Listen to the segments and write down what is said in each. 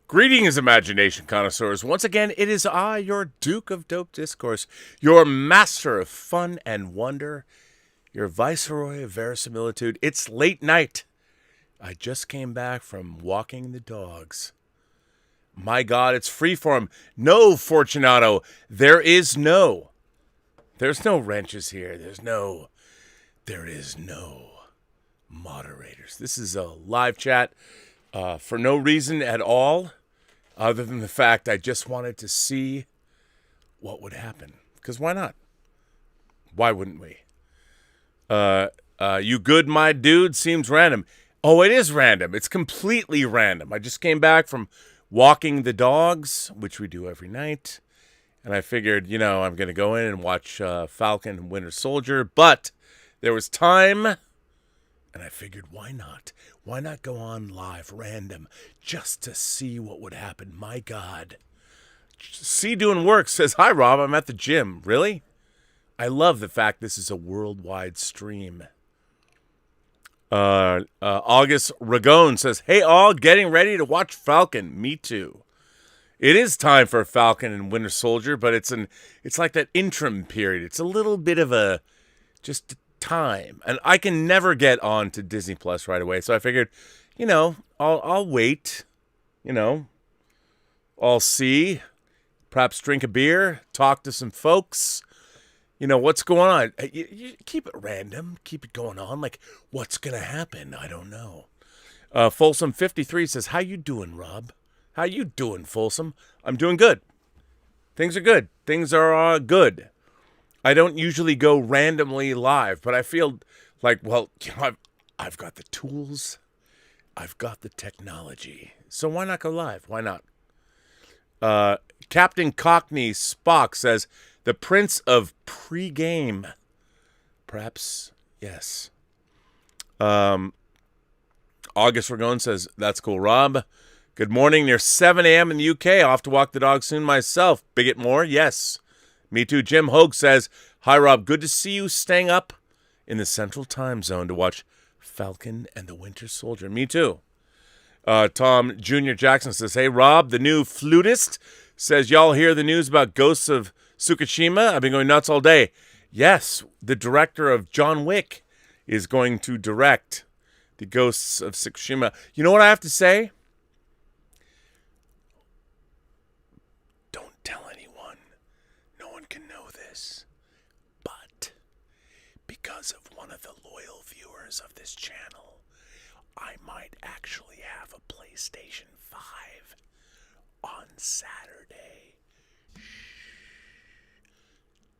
Greetings, imagination connoisseurs. Once again, it is I, your Duke of Dope Discourse, your master of fun and wonder, your viceroy of verisimilitude. It's late night. I just came back from walking the dogs. My God, it's freeform. No, Fortunato, there's no wrenches here. There is no moderators. This is a live chat for no reason at all, other than the fact I just wanted to see what would happen. Because why not? Why wouldn't we? You good, my dude? Seems random. Oh, it is random. It's completely random. I just came back from walking the dogs, which we do every night. And I figured, I'm going to go in and watch Falcon and Winter Soldier. But there was time, and I figured, why not? Why not go on live, random, just to see what would happen? My God. C Doing Work says, hi, Rob. I'm at the gym. Really? I love the fact this is a worldwide stream. August Ragone says, hey, all, getting ready to watch Falcon. Me too. It is time for Falcon and Winter Soldier, but it's like that interim period. It's a little bit of just time, and I can never get on to Disney Plus right away. So I figured, I'll wait. I'll see. Perhaps drink a beer, talk to some folks. What's going on? You keep it random, keep it going on. Like, what's gonna happen? I don't know. Folsom 53 says, how you doing, Rob? How you doing, Folsom? I'm doing good. Things are good. Things are good. I don't usually go randomly live, but I feel like, I've got the tools. I've got the technology. So why not go live? Why not? Captain Cockney Spock says, the Prince of Pre-Game. Perhaps, yes. August Ragone says, that's cool, Rob. Good morning. Near 7 a.m. in the UK. Off to walk the dog soon myself. Bigot Moore, yes. Me too. Jim Hogue says, hi, Rob. Good to see you staying up in the Central Time Zone to watch Falcon and the Winter Soldier. Me too. Tom Jr. Jackson says, hey, Rob, the new flutist says, y'all hear the news about Ghosts of Tsukushima? I've been going nuts all day. Yes, the director of John Wick is going to direct the Ghosts of Tsukushima. You know what I have to say? Don't tell anyone. No one can know this. But because of one of the loyal viewers of this channel, I might actually have a PlayStation 5 on Saturday.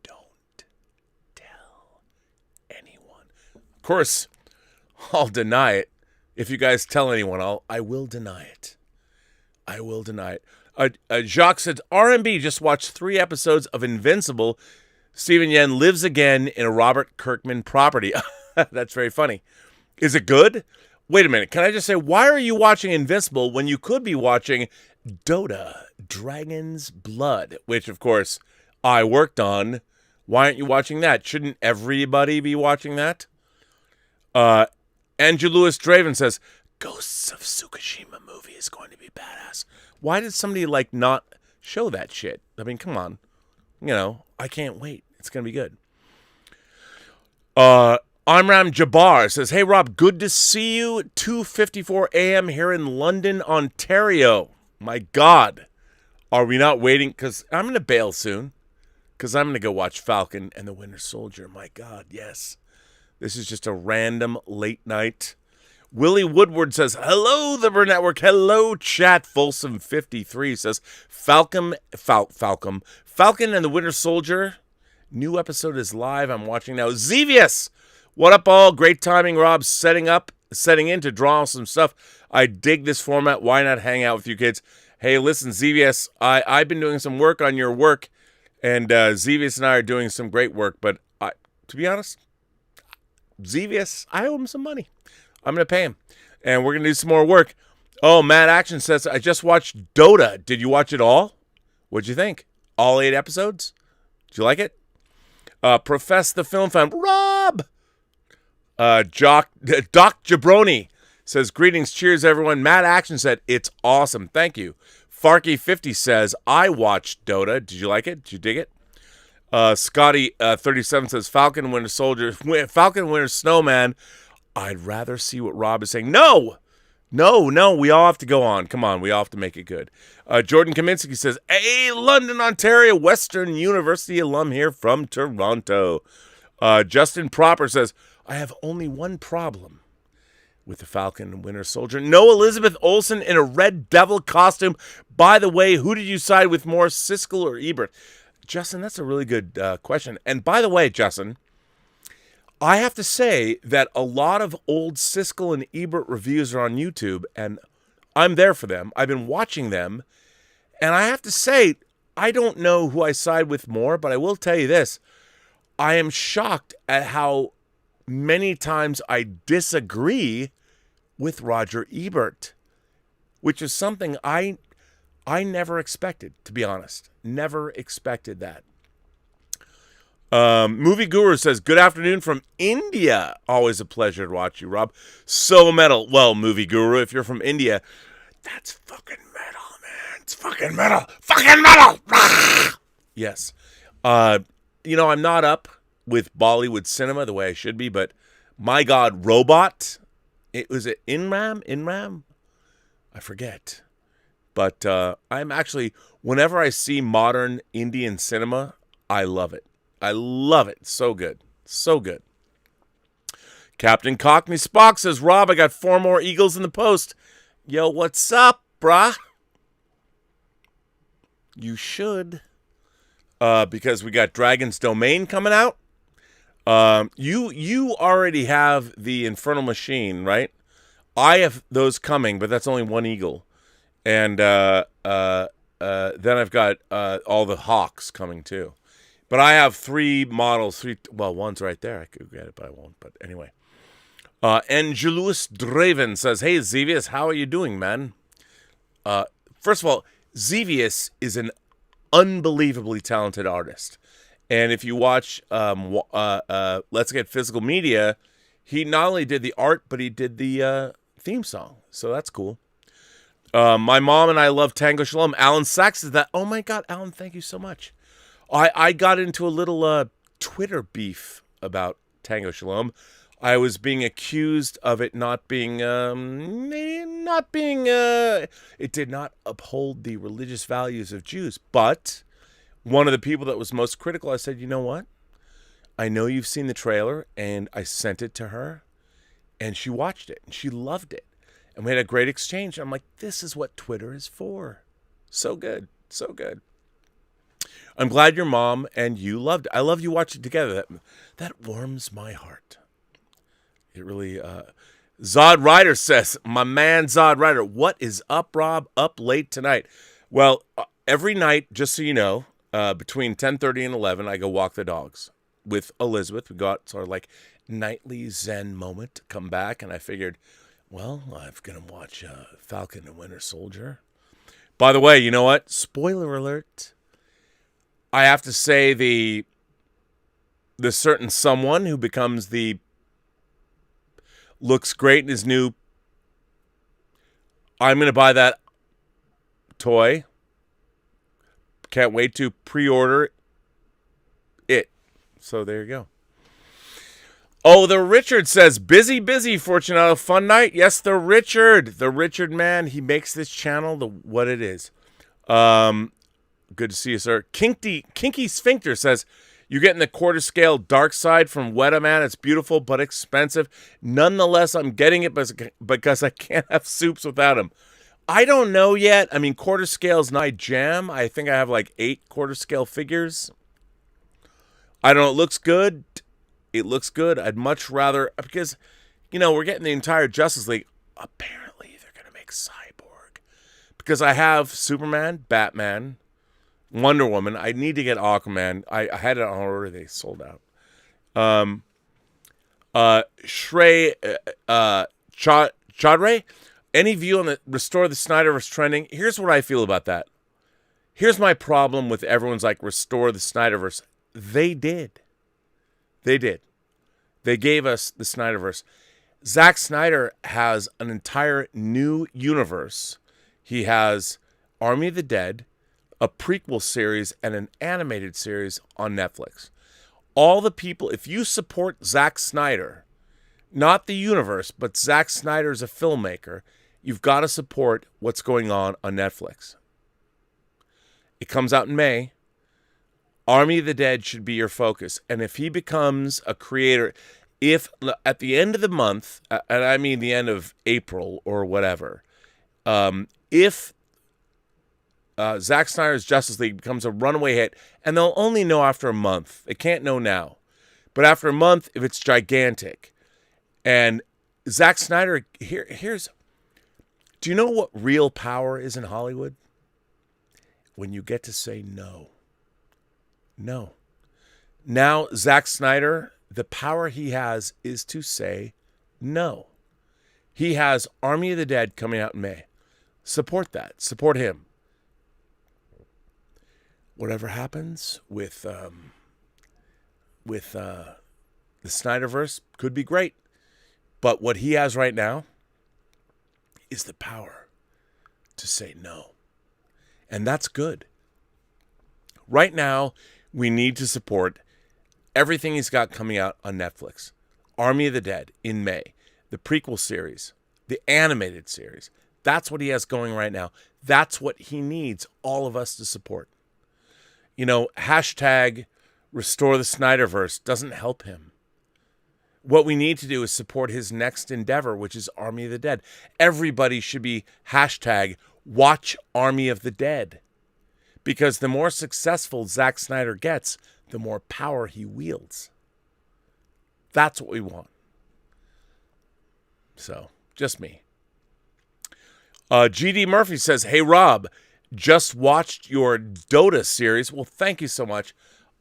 Don't tell anyone. Of course, I'll deny it. If you guys tell anyone, I will deny it. I will deny it. Jacques said, R&B just watched 3 episodes of Invincible. Stephen Yen lives again in a Robert Kirkman property. That's very funny. Is it good? Wait a minute. Can I just say, why are you watching Invincible when you could be watching Dota, Dragon's Blood, which, of course, I worked on. Why aren't you watching that? Shouldn't everybody be watching that? Andrew Lewis Draven says, Ghosts of Tsukushima movie is going to be badass. Why did somebody, not show that shit? I mean, come on. I can't wait. It's going to be good. Imran Jabbar says, hey, Rob, good to see you. 2:54 a.m. here in London, Ontario. My God. Are we not waiting? Because I'm going to bail soon. Because I'm going to go watch Falcon and the Winter Soldier. My God, yes. This is just a random late night. Willie Woodward says, hello, the Burnettwork. Hello, chat. Folsom 53 says, Falcon and the Winter Soldier. New episode is live. I'm watching now. Zevius, what up, all? Great timing, Rob. Setting in to draw some stuff. I dig this format. Why not hang out with you kids? Hey, listen, Zevius, I've been doing some work on your work, and Zevius and I are doing some great work, but to be honest, Zevius, I owe him some money. I'm going to pay him, and we're going to do some more work. Oh, Matt Action says, I just watched Dota. Did you watch it all? What'd you think? All 8 episodes? Did you like it? Profess the film fan, Rob! Doc Jabroni says, greetings, cheers, everyone. Matt Action said, it's awesome. Thank you. Farky50 says, I watched Dota. Did you like it? Did you dig it? Scotty37 says, Falcon Winter Soldier, Falcon Winter Snowman. I'd rather see what Rob is saying. No, we all have to go on. Come on, we all have to make it good. Jordan Kaminsky says, hey, London, Ontario, Western University alum here from Toronto. Justin Proper says, I have only one problem with the Falcon and Winter Soldier. No Elizabeth Olsen in a Red Devil costume. By the way, who did you side with more, Siskel or Ebert? Justin, that's a really good question. And by the way, Justin, I have to say that a lot of old Siskel and Ebert reviews are on YouTube, and I'm there for them. I've been watching them, and I have to say, I don't know who I side with more, but I will tell you this. I am shocked at how many times I disagree with Roger Ebert, which is something I never expected, to be honest. Never expected that. Movie Guru says, good afternoon from India. Always a pleasure to watch you, Rob. So metal. Well, Movie Guru, if you're from India, that's fucking metal, man. It's fucking metal. Fucking metal! Yes. I'm not up with Bollywood cinema the way I should be, but my God, Robot. Was it Inram? I forget. But I'm actually, whenever I see modern Indian cinema, I love it. I love it. So good. So good. Captain Cockney Spock says, Rob, I got 4 more Eagles in the post. Yo, what's up, brah? You should. Because we got Dragon's Domain coming out. You already have the Infernal Machine, right? I have those coming, but that's only 1 Eagle. And then I've got all the Hawks coming too. But I have 3 models. One's right there. I could get it, but I won't. But anyway. Angelus Draven says, hey, Xevious, how are you doing, man? First of all, Xevious is an unbelievably talented artist. And if you watch Let's Get Physical Media, he not only did the art, but he did the theme song. So that's cool. My mom and I love Tango Shalom. Alan Sachs says that. Oh, my God, Alan, thank you so much. I got into a little Twitter beef about Tango Shalom. I was being accused of it not being, it did not uphold the religious values of Jews. But one of the people that was most critical, I said, you know what? I know you've seen the trailer, and I sent it to her, and she watched it, and she loved it. And we had a great exchange. I'm like, this is what Twitter is for. So good. So good. I'm glad your mom and you loved it. I love you watch it together. That warms my heart. It really, Zod Ryder says, my man Zod Ryder, what is up, Rob? Up late tonight. Well, every night, just so you know, between 10:30 and 11, I go walk the dogs with Elizabeth. We got sort of like nightly Zen moment to come back. And I figured, well, I'm going to watch Falcon and Winter Soldier. By the way, you know what? Spoiler alert. I have to say the certain someone who becomes looks great in his new, I'm going to buy that toy. Can't wait to pre-order it. So there you go. Oh, the Richard says, busy, Fortunato. Fun night. Yes, the Richard man. He makes this channel what it is. Good to see you, sir. Kinky Sphincter says, you're getting the quarter scale Dark Side from Weta Man. It's beautiful but expensive. Nonetheless, I'm getting it because I can't have soups without him. I don't know yet. I mean, quarter scale's not my jam. I think I have like 8 quarter scale figures. I don't know. It looks good. It looks good. I'd much rather, because, we're getting the entire Justice League. Apparently, they're going to make Cyborg. Because I have Superman, Batman, Wonder Woman. I need to get Aquaman. I had it on order. They sold out. Chadre, any view on the Restore the Snyderverse trending? Here's what I feel about that. Here's my problem with everyone's like, Restore the Snyderverse. They did. They gave us the Snyderverse. Zack Snyder has an entire new universe. He has Army of the Dead, a prequel series, and an animated series on Netflix. All the people, if you support Zack Snyder, not the universe, but Zack Snyder as a filmmaker, you've got to support what's going on Netflix. It comes out in May. Army of the Dead should be your focus. And if he becomes a creator, if at the end of the month, and I mean the end of April or whatever, if Zack Snyder's Justice League becomes a runaway hit, and they'll only know after a month. They can't know now. But after a month, if it's gigantic, and Zack Snyder, here's, do you know what real power is in Hollywood? When you get to say no. No. Now, Zack Snyder, the power he has is to say no. He has Army of the Dead coming out in May. Support that. Support him. Whatever happens with the Snyderverse could be great. But what he has right now is the power to say no. And that's good. Right now, we need to support everything he's got coming out on Netflix. Army of the Dead in May. The prequel series. The animated series. That's what he has going right now. That's what he needs all of us to support. You know, hashtag restore the Snyderverse doesn't help him. What we need to do is support his next endeavor, which is Army of the Dead. Everybody should be hashtag watch Army of the Dead. Because the more successful Zack Snyder gets, the more power he wields. That's what we want. So, just me. GD Murphy says, hey, Rob, just watched your Dota series. Well, thank you so much.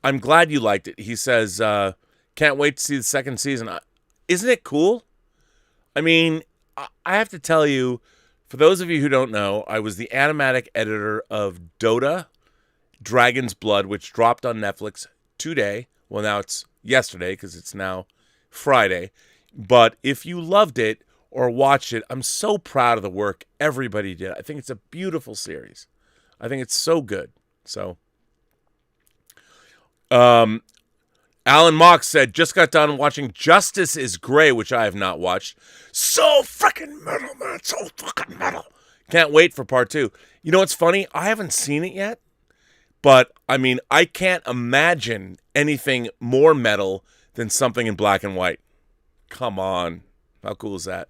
I'm glad you liked it. He says, can't wait to see the second season. Isn't it cool? I mean, I have to tell you, for those of you who don't know, I was the animatic editor of Dota, Dragon's Blood, which dropped on Netflix today. Well, now it's yesterday because it's now Friday. But if you loved it or watched it, I'm so proud of the work everybody did. I think it's a beautiful series. I think it's so good. So, Alan Mock said, just got done watching Justice is Grey, which I have not watched. So freaking metal, man. So fucking metal. Can't wait for part 2. You know what's funny? I haven't seen it yet. But, I mean, I can't imagine anything more metal than something in black and white. Come on. How cool is that?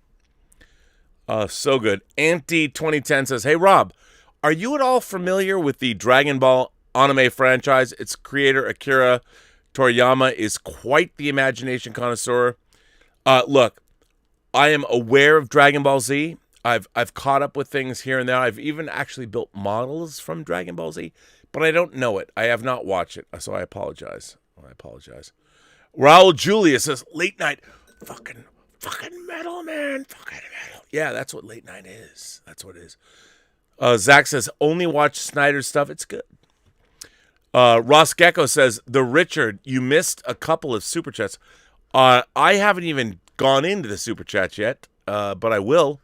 So good. Anti2010 says, hey, Rob, are you at all familiar with the Dragon Ball anime franchise? Its creator, Akira Toriyama, is quite the imagination connoisseur. Look, I am aware of Dragon Ball Z. I've caught up with things here and there. I've even actually built models from Dragon Ball Z, but I don't know it. I have not watched it, so I apologize. Raul Julia says, late night, fucking metal, man. Fucking metal. Yeah, that's what late night is. That's what it is. Zach says, only watch Snyder's stuff. It's good. Ross Gecko says, the Richard, you missed a couple of super chats. I haven't even gone into the super chats yet, but I will.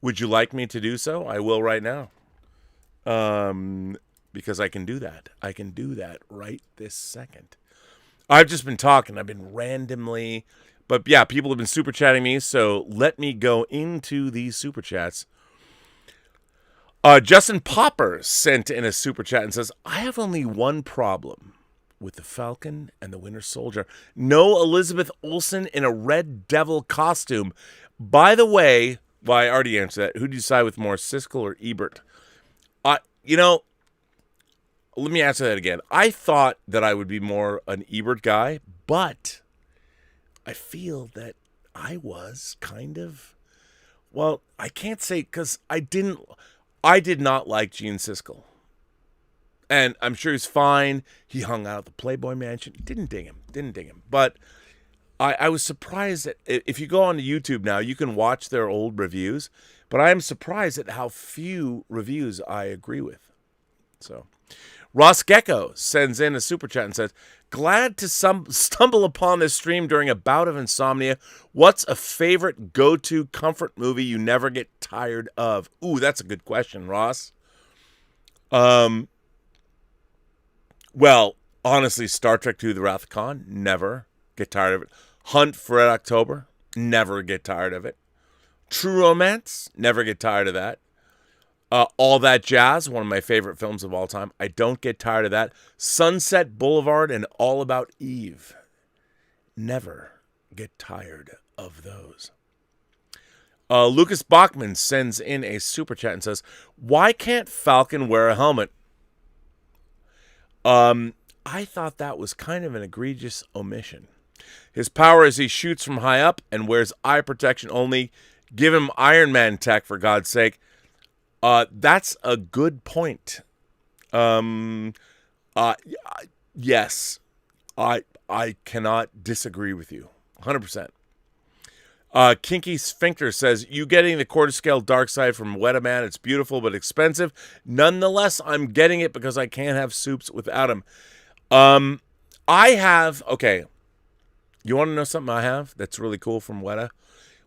Would you like me to do so? I will right now. Because I can do that. I can do that right this second. I've just been talking. I've been randomly. But yeah, people have been super chatting me. So let me go into these super chats. Justin Popper sent in a super chat and says, I have only one problem with the Falcon and the Winter Soldier. No Elizabeth Olsen in a Red Devil costume. By the way, well, I already answered that. Who do you side with more, Siskel or Ebert? Let me answer that again. I thought that I would be more an Ebert guy, but I feel that I was kind of, well, I can't say because I did not like Gene Siskel. And I'm sure he's fine. He hung out at the Playboy Mansion. Didn't ding him. But I was surprised that if you go on to YouTube now, you can watch their old reviews. But I am surprised at how few reviews I agree with. So, Ross Gecko sends in a super chat and says, Glad to stumble upon this stream during a bout of insomnia. What's a favorite go-to comfort movie you never get tired of? Ooh, that's a good question, Ross. Well, honestly, Star Trek II: The Wrath of Khan, never get tired of it. Hunt for Red October, never get tired of it. True Romance, never get tired of that. All That Jazz, one of my favorite films of all time. I don't get tired of that. Sunset Boulevard and All About Eve. Never get tired of those. Lucas Bachman sends in a super chat and says, why can't Falcon wear a helmet? I thought that was kind of an egregious omission. His power is he shoots from high up and wears eye protection only. Give him Iron Man tech, for God's sake. That's a good point. Yes, I cannot disagree with you, 100%. Kinky Sphincter says, you getting the quarter scale dark side from Weta Man. It's beautiful but expensive. Nonetheless, I'm getting it because I can't have soups without him. Okay, you want to know something I have that's really cool from Weta?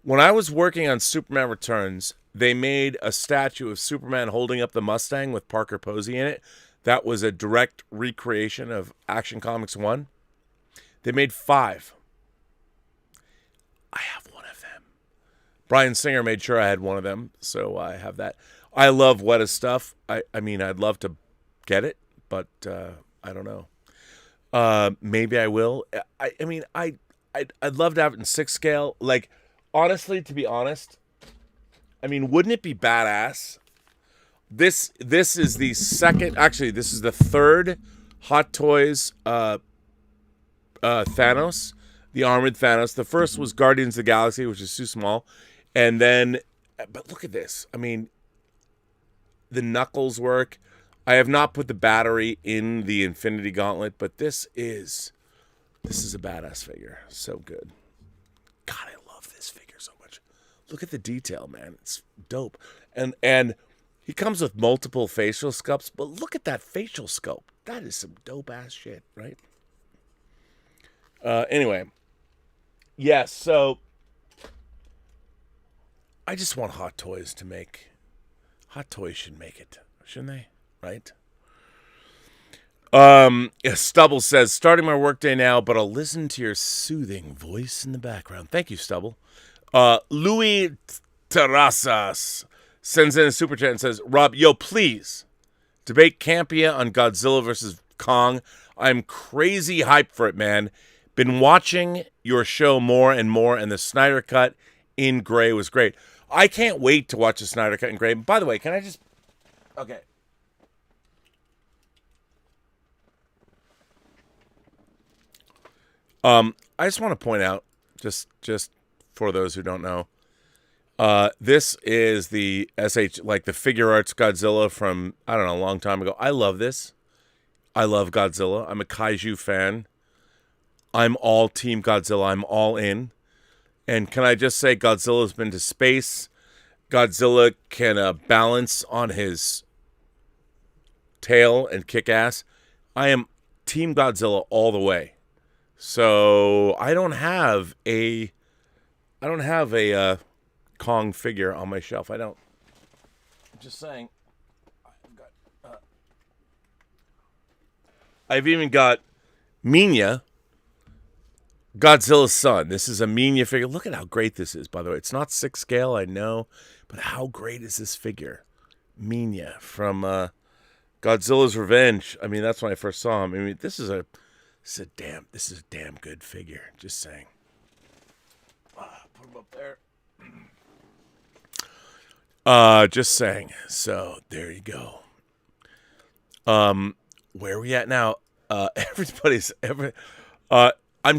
When I was working on Superman Returns, they made a statue of Superman holding up the Mustang with Parker Posey in it. That was a direct recreation of Action Comics 1. They made 5. I have one of them. Bryan Singer made sure I had one of them, so I have that. I love Weta stuff. I mean, I'd love to get it, but I don't know. Maybe I will. I'd love to have it in 6 scale. Like, honestly, to be honest, I mean, wouldn't it be badass? This is the second. Actually, this is the third Hot Toys Thanos, the armored Thanos. The first was Guardians of the Galaxy, which is too small, and then, but look at this. I mean, the knuckles work. I have not put the battery in the Infinity Gauntlet, but this is a badass figure. So good. God, I love this figure so much. Look at the detail, man. It's dope. And he comes with multiple facial sculpts, but look at that facial sculpt. That is some dope ass shit, right? Anyway. Yes, so I just want Hot Toys to make. Hot Toys should make it, shouldn't they? Right? Stubble says, starting my workday now, but I'll listen to your soothing voice in the background. Thank you, Stubble. Louis Terrazas sends in a super chat and says, Rob, yo, please debate Campia on Godzilla versus Kong. I'm crazy hyped for it, man. Been watching your show more and more, and the Snyder Cut in gray was great. I can't wait to watch the Snyder Cut in gray. By the way, can I just... Okay. I just want to point out, just for those who don't know, this is the like the figure arts Godzilla from, I don't know, a long time ago. I love this. I love Godzilla. I'm a kaiju fan. I'm all Team Godzilla. I'm all in. And can I just say, Godzilla's been to space. Godzilla can balance on his tail and kick ass. I am Team Godzilla all the way. So I don't have a Kong figure on my shelf. I don't. I'm just saying. I've even got Minya, Godzilla's son. This is a Minya figure. Look at how great this is, by the way. It's not 6 scale, I know, but how great is this figure? Minya from Godzilla's Revenge. I mean, that's when I first saw him. I mean, this is a damn good figure. Just saying. Put him up there. Just saying. So there you go. Where are we at now? I'm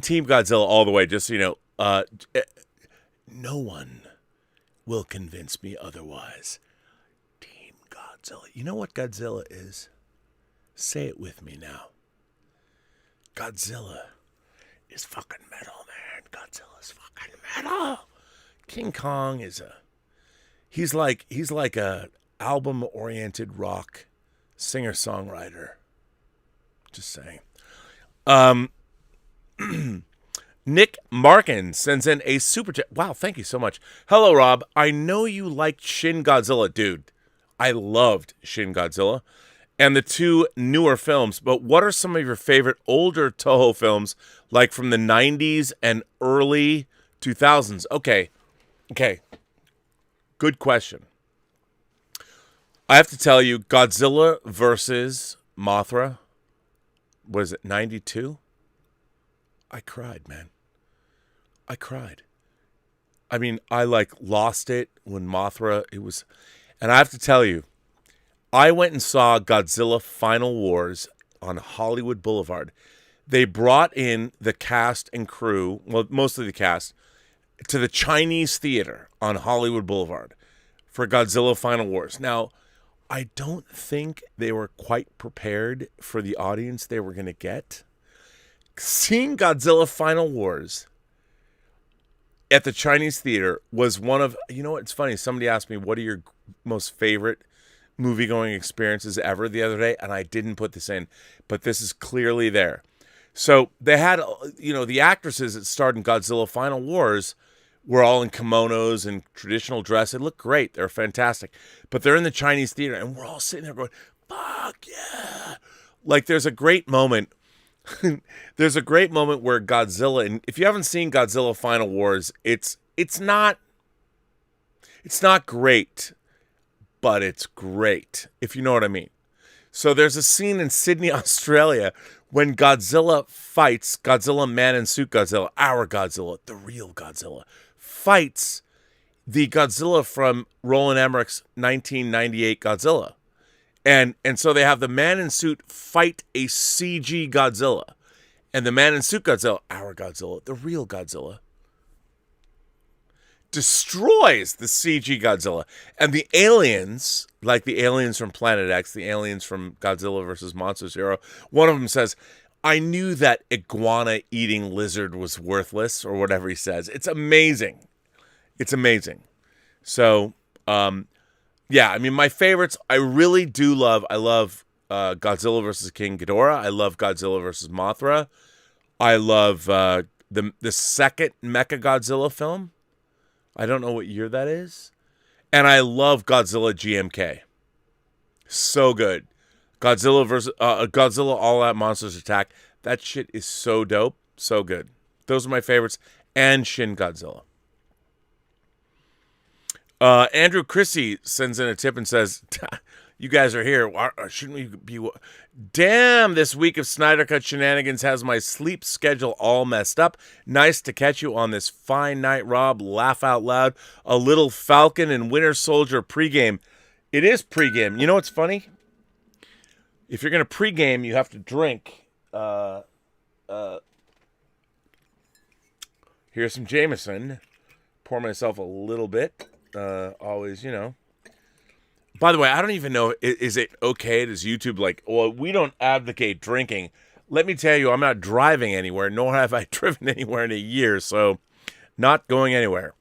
Team Godzilla all the way. Just so you know, no one will convince me otherwise. Team Godzilla. You know what Godzilla is? Say it with me now. Godzilla is fucking metal, man. Godzilla's fucking metal. King Kong is he's like a album-oriented rock singer-songwriter. Just saying. Um, Nick Markin sends in a super chat. Wow, thank you so much. Hello, Rob. I know you liked Shin Godzilla, dude. I loved Shin Godzilla and the two newer films, but what are some of your favorite older Toho films, like from the 90s and early 2000s? Okay. Good question. I have to tell you, Godzilla versus Mothra, was it 92? I cried, man. I cried. I mean, I lost it when Mothra, and I have to tell you, I went and saw Godzilla Final Wars on Hollywood Boulevard. They brought in the cast and crew, well, mostly the cast, to the Chinese theater on Hollywood Boulevard for Godzilla Final Wars. Now, I don't think they were quite prepared for the audience they were going to get. Seeing Godzilla Final Wars at the Chinese theater was one of, it's funny, somebody asked me, what are your most favorite movie-going experiences ever the other day, and I didn't put this in, but this is clearly there. So they had, the actresses that starred in Godzilla Final Wars were all in kimonos and traditional dress. They look great. They're fantastic. But they're in the Chinese theater, and we're all sitting there going, fuck yeah. Like, there's a great moment. There's a great moment where Godzilla, and if you haven't seen Godzilla Final Wars, it's not great, but it's great, if you know what I mean. So there's a scene in Sydney, Australia, when Godzilla fights, Godzilla Man in Suit Godzilla, our Godzilla, the real Godzilla, fights the Godzilla from Roland Emmerich's 1998 Godzilla. And so they have the Man in Suit fight a CG Godzilla. And the Man in Suit Godzilla, our Godzilla, the real Godzilla, destroys the CG Godzilla. And the aliens, like the aliens from Planet X, the aliens from Godzilla vs. Monsters Hero, one of them says, I knew that iguana-eating lizard was worthless, or whatever he says. It's amazing. It's amazing. So, yeah, I mean, my favorites, I really do love, Godzilla vs. King Ghidorah. I love Godzilla vs. Mothra. I love the second Mechagodzilla film. I don't know what year that is. And I love Godzilla GMK. So good. Godzilla All Out Monsters Attack. That shit is so dope. So good. Those are my favorites. And Shin Godzilla. Andrew Chrissy sends in a tip and says, you guys are here. Shouldn't we be... Damn, this week of Snyder Cut shenanigans has my sleep schedule all messed up. Nice to catch you on this fine night, Rob. Laugh out loud. A little Falcon and Winter Soldier pregame. It is pregame. You know what's funny? If you're going to pregame, you have to drink. Here's some Jameson. Pour myself a little bit. Always, By the way, I don't even know, is it okay? Does YouTube we don't advocate drinking. Let me tell you, I'm not driving anywhere, nor have I driven anywhere in a year, so not going anywhere.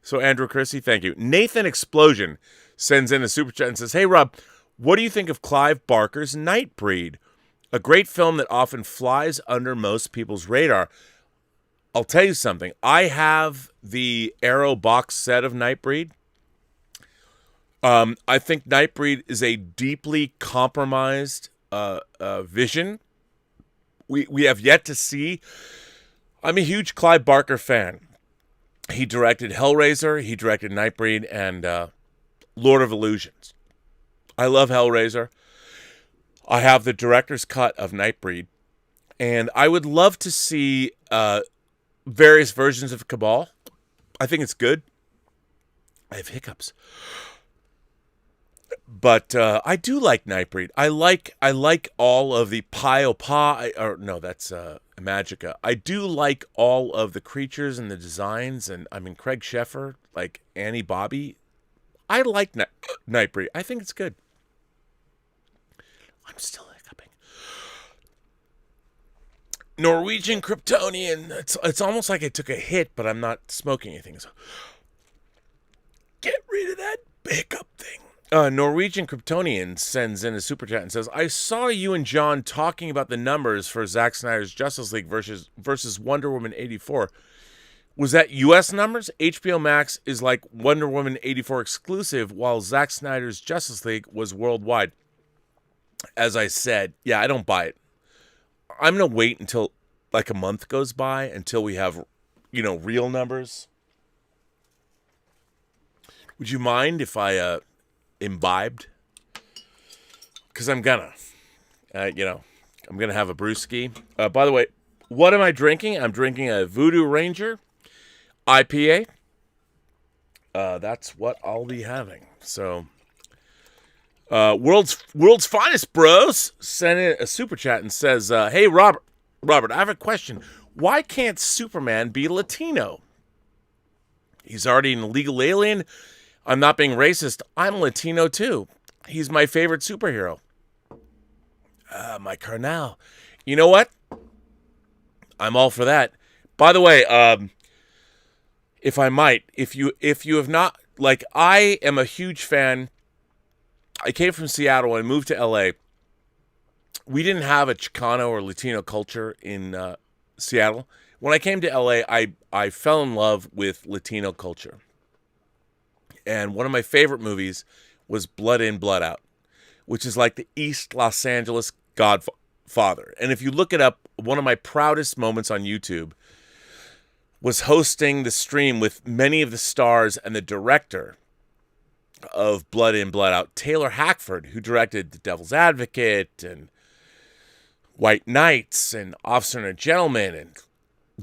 So, Andrew Chrissy, thank you. Nathan Explosion sends in a super chat and says, hey, Rob, what do you think of Clive Barker's Nightbreed? A great film that often flies under most people's radar. I'll tell you something. I have the Arrow box set of Nightbreed. I think Nightbreed is a deeply compromised vision. We have yet to see. I'm a huge Clive Barker fan. He directed Hellraiser. He directed Nightbreed and Lord of Illusions. I love Hellraiser. I have the director's cut of Nightbreed. And I would love to see various versions of Cabal. I think it's good. I have hiccups. But I do like Nightbreed. I like all of the that's Magica. I do like all of the creatures and the designs, and I mean Craig Sheffer, like Annie Bobby. I like Nightbreed. I think it's good. I'm still hiccuping. Norwegian Kryptonian. It's almost like I took a hit, but I'm not smoking anything. So get rid of that hiccup thing. Norwegian Kryptonian sends in a super chat and says, I saw you and John talking about the numbers for Zack Snyder's Justice League versus Wonder Woman 84. Was that U.S. numbers? HBO Max is like Wonder Woman 84 exclusive, while Zack Snyder's Justice League was worldwide. As I said, yeah, I don't buy it. I'm going to wait until like a month goes by until we have, real numbers. Would you mind if I imbibed? Because I'm gonna, I'm gonna have a brewski. By the way, what am I drinking? I'm drinking a Voodoo Ranger IPA. That's what I'll be having. So, world's finest bros sent in a super chat and says, "Hey Robert, I have a question. Why can't Superman be Latino? He's already an illegal alien. I'm not being racist. I'm Latino too. He's my favorite superhero. My carnal. You know what? I'm all for that. By the way, if I might, if you have not, like, I am a huge fan. I came from Seattle and moved to LA. We didn't have a Chicano or Latino culture in Seattle. When I came to LA, I fell in love with Latino culture. And one of my favorite movies was Blood In, Blood Out, which is like the East Los Angeles Godfather. And if you look it up, one of my proudest moments on YouTube was hosting the stream with many of the stars and the director of Blood In, Blood Out, Taylor Hackford, who directed The Devil's Advocate and White Knights and Officer and a Gentleman and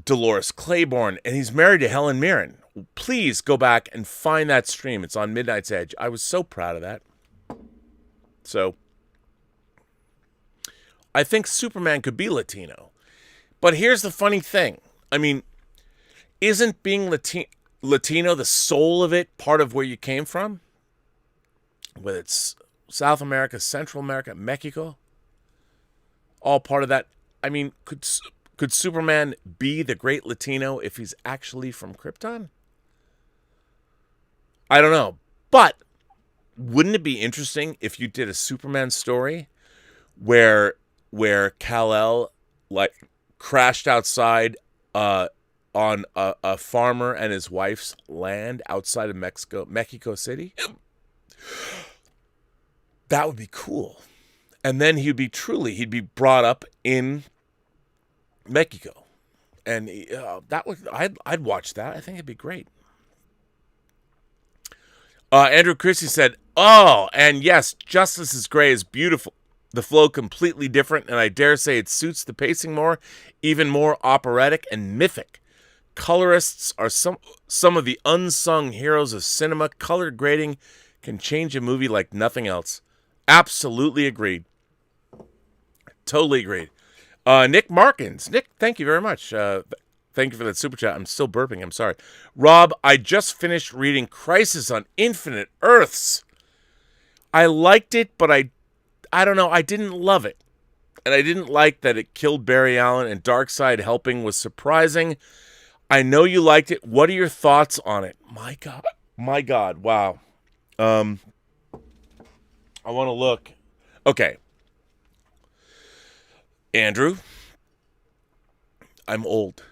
Dolores Claiborne. And he's married to Helen Mirren. Please go back and find that stream. It's on Midnight's Edge. I was so proud of that. So, I think Superman could be Latino. But here's the funny thing. I mean, isn't being Latino, the soul of it, part of where you came from? Whether it's South America, Central America, Mexico, all part of that. I mean, could Superman be the great Latino if he's actually from Krypton? I don't know. But wouldn't it be interesting if you did a Superman story where Kal-El like crashed outside on a farmer and his wife's land outside of Mexico City? That would be cool. And then he'd be brought up in Mexico. And I'd watch that. I think it'd be great. Andrew Christie said, "Oh, and yes, Justice is Gray is beautiful. The flow completely different, and I dare say it suits the pacing more, even more operatic and mythic. Colorists are some of the unsung heroes of cinema. Color grading can change a movie like nothing else." Absolutely agreed. Totally agreed. Nick Markins. Nick, thank you very much. Thank you for that super chat. I'm still burping. I'm sorry. Rob, I just finished reading Crisis on Infinite Earths. I liked it, but I don't know. I didn't love it. And I didn't like that it killed Barry Allen, and Darkseid helping was surprising. I know you liked it. What are your thoughts on it? My God. Wow. I want to look. Okay. Andrew, I'm old.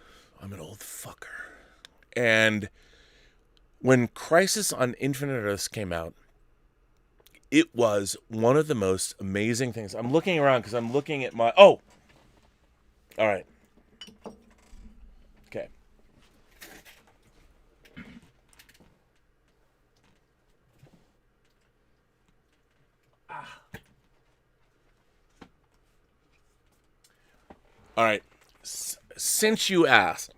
I'm an old fucker. And when Crisis on Infinite Earths came out, it was one of the most amazing things. I'm looking around because I'm looking at my... Oh! All right. Okay. All right. Since you asked,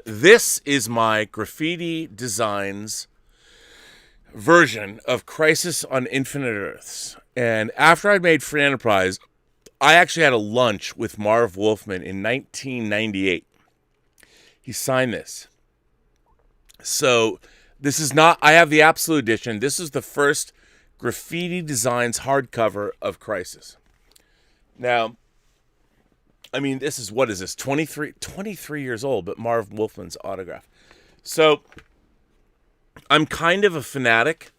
this is my Graffiti Designs version of Crisis on Infinite Earths. And after I made Free Enterprise, I actually had a lunch with Marv Wolfman in 1998. He signed this. So this is not, I have the Absolute Edition. This is the first Graffiti Designs hardcover of Crisis. Now, I mean, what is this, 23 years old, but Marv Wolfman's autograph. So, I'm kind of a fanatic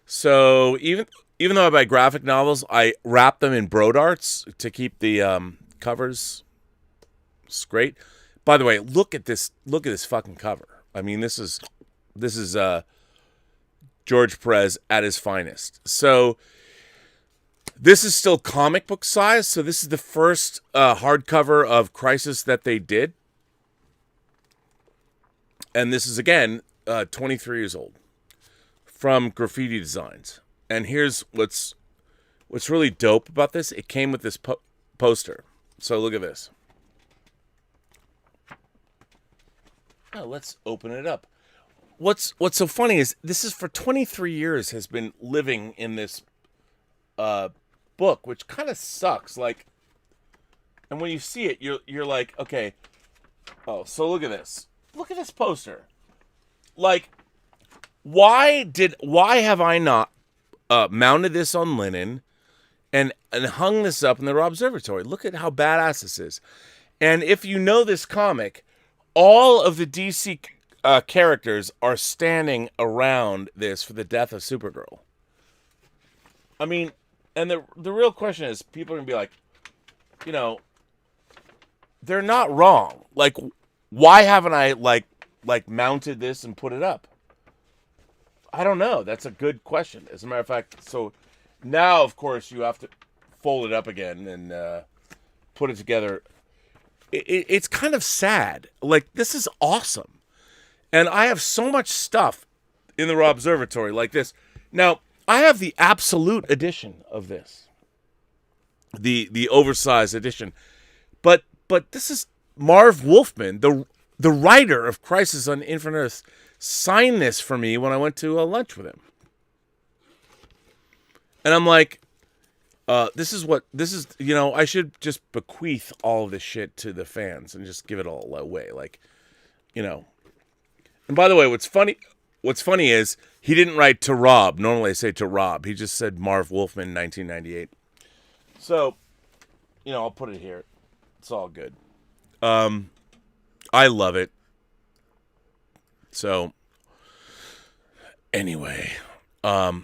So even though I buy graphic novels, I wrap them in Bro Darts to keep the covers straight. By the way, look at this fucking cover. I mean, this is George Perez at his finest. So this is still comic book size. So this is the first hardcover of Crisis that they did. And this is, again, 23 years old from Graffiti Designs. And here's what's really dope about this. It came with this poster. So look at this. Oh, let's open it up. What's so funny is this is for 23 years has been living in this book, which kind of sucks. Like, and when you see it, you're like, okay. Oh, so look at this. Look at this poster. Like, why have I not mounted this on linen and hung this up in the Robservatory? Look at how badass this is. And if you know this comic, all of the DC characters are standing around this for the death of Supergirl. I mean, and the real question is, people are going to be like, you know, they're not wrong. Like, why haven't I, like mounted this and put it up? I don't know. That's a good question. As a matter of fact, so now, of course, you have to fold it up again and put it together. It's kind of sad. Like, this is awesome. And I have so much stuff in the Robservatory like this. Now, I have the absolute edition of this. The oversized edition. But this is Marv Wolfman, the writer of Crisis on Infinite Earths, signed this for me when I went to lunch with him. And I'm like, this is, you know, I should just bequeath all of this shit to the fans and just give it all away. Like, you know. And by the way, what's funny is he didn't write to Rob. Normally I say to Rob. He just said Marv Wolfman, 1998. So, you know, I'll put it here. It's all good. I love it. So, anyway, oh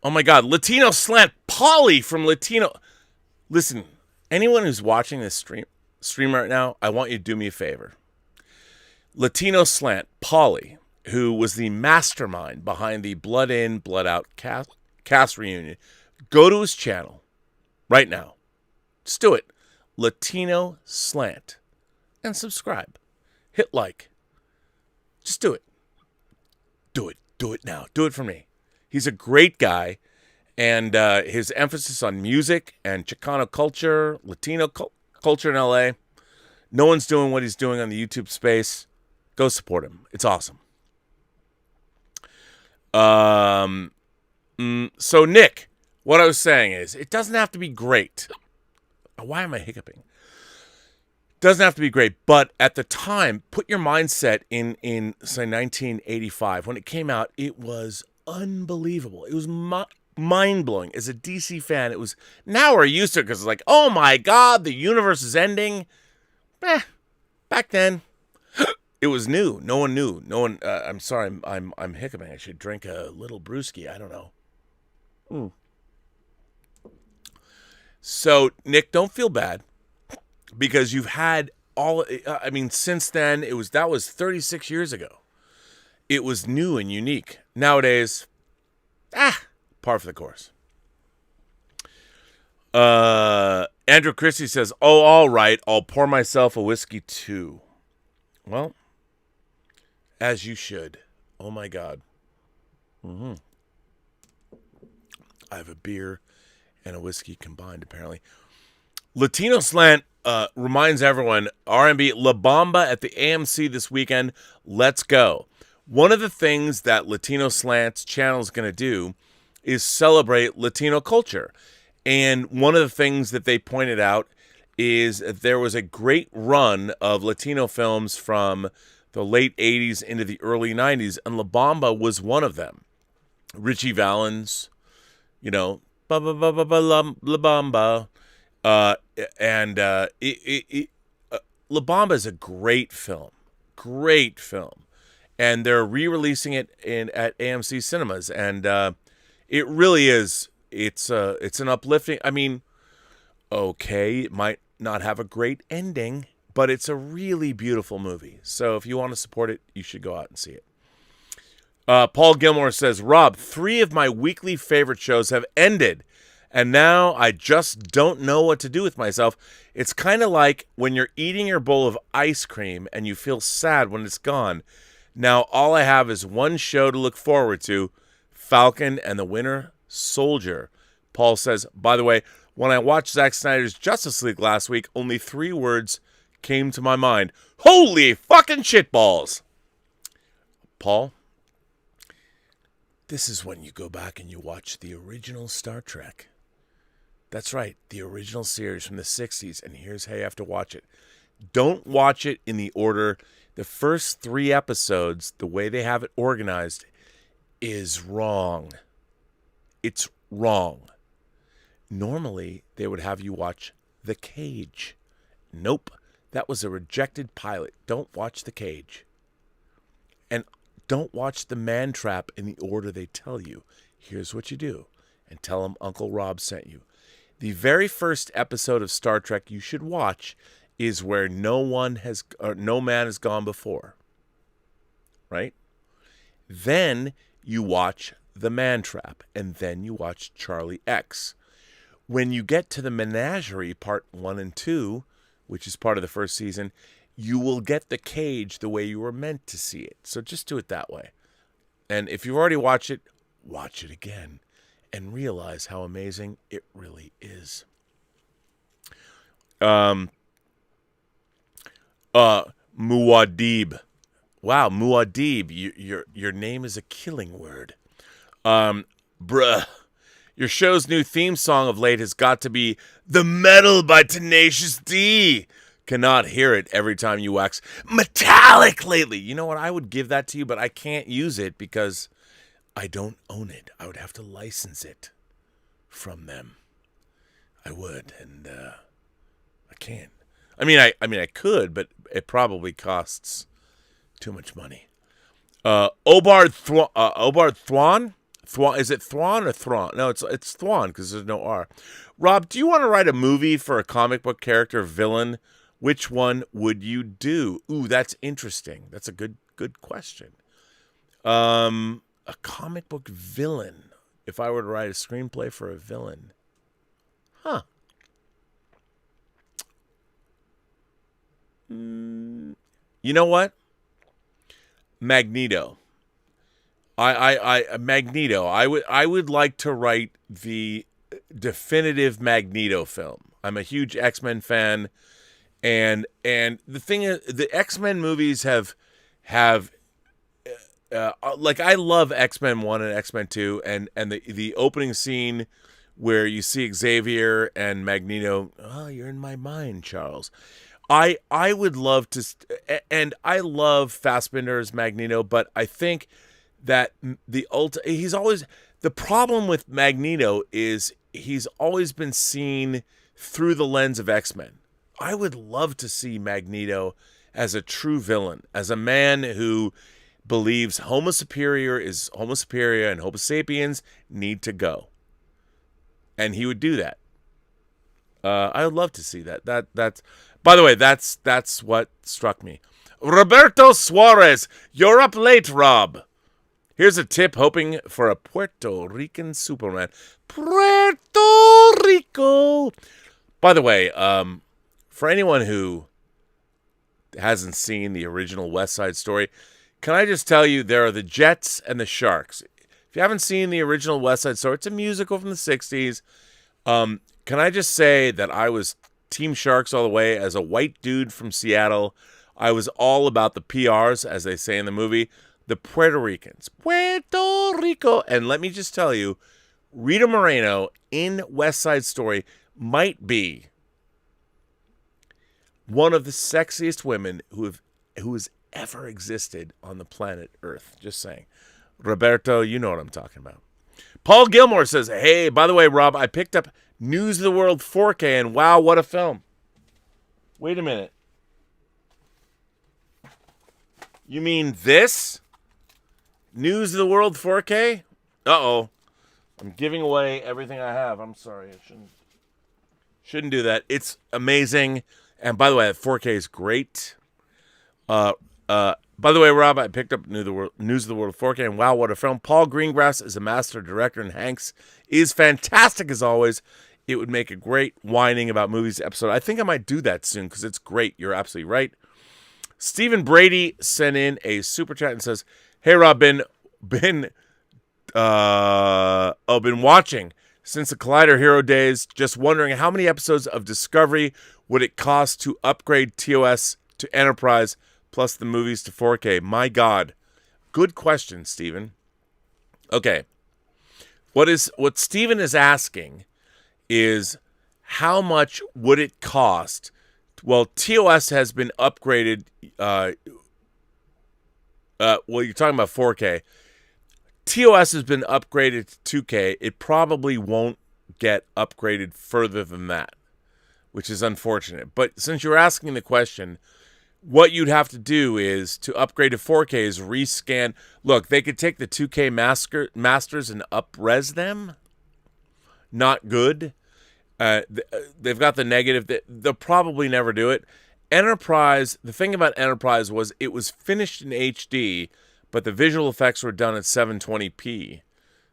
my God, Latino Slant, Polly from Latino. Listen, anyone who's watching this stream right now, I want you to do me a favor. Latino Slant, Polly, who was the mastermind behind the Blood In, Blood Out cast reunion, go to his channel right now. Just do it. Latino Slant. And subscribe. Hit like. Just do it. Do it. Do it now. Do it for me. He's a great guy. And his emphasis on music and Chicano culture, Latino culture in LA. No one's doing what he's doing on the YouTube space. Go support him. It's awesome. So Nick, what I was saying is, it doesn't have to be great. Why am I hiccuping? Doesn't have to be great, but at the time, put your mindset in say 1985 when it came out. It was unbelievable. It was mind blowing. As a DC fan, it was. Now we're used to it because it's like, oh my God, the universe is ending. Back then, it was new. No one knew. No one. I'm sorry. I'm hiccuping. I should drink a little brewski. I don't know. So Nick, don't feel bad. Because you've had all, I mean, since then, that was 36 years ago. It was new and unique. Nowadays, par for the course. Andrew Christie says, oh, all right, I'll pour myself a whiskey too. Well, as you should. Oh my God. I have a beer and a whiskey combined, apparently. Latino Slant reminds everyone, R&B La Bamba at the AMC this weekend. Let's go. One of the things that Latino Slant's channel is going to do is celebrate Latino culture. And one of the things that they pointed out is that there was a great run of Latino films from the late 80s into the early 90s, and La Bamba was one of them. Richie Valens, you know, La Bamba. La Bamba is a great film, and they're re-releasing it at AMC cinemas, and It really is. It's an uplifting. I mean, okay, it might not have a great ending, but it's a really beautiful movie. So if you want to support it, you should go out and see it. Paul Gilmore says, Rob, 3 of my weekly favorite shows have ended, and now I just don't know what to do with myself. It's kind of like when you're eating your bowl of ice cream and you feel sad when it's gone. Now all I have is one show to look forward to, Falcon and the Winter Soldier. Paul says, by the way, when I watched Zack Snyder's Justice League last week, only 3 words came to my mind. Holy fucking shitballs! Paul, this is when you go back and you watch the original Star Trek. That's right, the original series from the 60s, and here's how you have to watch it. Don't watch it in the order. The first 3 episodes, the way they have it organized, is wrong. It's wrong. Normally, they would have you watch The Cage. Nope, that was a rejected pilot. Don't watch The Cage. And don't watch The Man Trap in the order they tell you. Here's what you do. And tell them Uncle Rob sent you. The very first episode of Star Trek you should watch is where no man has gone before. Right? Then you watch The Man Trap. And then you watch Charlie X. When you get to the Menagerie Part 1 and 2, which is part of the first season, you will get The Cage the way you were meant to see it. So just do it that way. And if you've already watched it, watch it again and realize how amazing it really is. Muad'Dib. Wow, Muad'Dib. Your name is a killing word. Bruh. Your show's new theme song of late has got to be The Metal by Tenacious D. Cannot hear it every time you wax metallic lately. You know what? I would give that to you, but I can't use it because I don't own it. I would have to license it from them. I would, and I can't. I mean, I could, but it probably costs too much money. Obard Thwan? Is it Thwan or Thrawn? No, it's Thwan because there's no R. Rob, do you want to write a movie for a comic book character villain? Which one would you do? Ooh, that's interesting. That's a good question. A comic book villain. If I were to write a screenplay for a villain. Huh. You know what? Magneto. Magneto. I would like to write the definitive Magneto film. I'm a huge X-Men fan, and the thing is, the X-Men movies have like, I love X-Men 1 and X-Men 2, and the opening scene where you see Xavier and Magneto. Oh, you're in my mind, Charles. I would love to, and I love Fassbender's Magneto, but I think that the problem with Magneto is he's always been seen through the lens of X-Men. I would love to see Magneto as a true villain, as a man who believes Homo superior is Homo superior and Homo sapiens need to go. And he would do that. I would love to see that. That's by the way, that's what struck me. Roberto Suarez, you're up late, Rob. Here's a tip hoping for a Puerto Rican Superman. Puerto Rico. By the way, for anyone who hasn't seen the original West Side Story, can I just tell you, there are the Jets and the Sharks. If you haven't seen the original West Side Story, it's a musical from the 60s. Can I just say that I was Team Sharks all the way. As a white dude from Seattle, I was all about the PRs, as they say in the movie. The Puerto Ricans. Puerto Rico. And let me just tell you, Rita Moreno in West Side Story might be one of the sexiest women who has ever existed on the planet Earth. Just saying. Roberto, you know what I'm talking about. Paul Gilmore says, hey, by the way, Rob, I picked up News of the World 4K, and wow, what a film. Wait a minute. You mean this? News of the World 4K? Uh-oh. I'm giving away everything I have. I'm sorry. I shouldn't do that. It's amazing. And by the way, 4K is great. By the way, Rob, I picked up News of the World 4K, and wow, what a film. Paul Greengrass is a master director, and Hanks is fantastic as always. It would make a great whining about movies episode. I think I might do that soon because it's great. You're absolutely right. Stephen Brady sent in a super chat and says, "Hey Rob, been watching since the Collider Hero days. Just wondering how many episodes of Discovery would it cost to upgrade TOS to Enterprise plus the movies to 4K? My God, good question, Stephen. Okay, what Stephen is asking is how much would it cost? Well, TOS has been upgraded. Well, you're talking about 4K. TOS has been upgraded to 2K. It probably won't get upgraded further than that, which is unfortunate. But since you're asking the question, what you'd have to do is to upgrade to 4K is rescan. Look, they could take the 2K masters and up-res them. Not good. They've got the negative. They'll probably never do it. Enterprise, the thing about Enterprise was it was finished in HD, but the visual effects were done at 720p.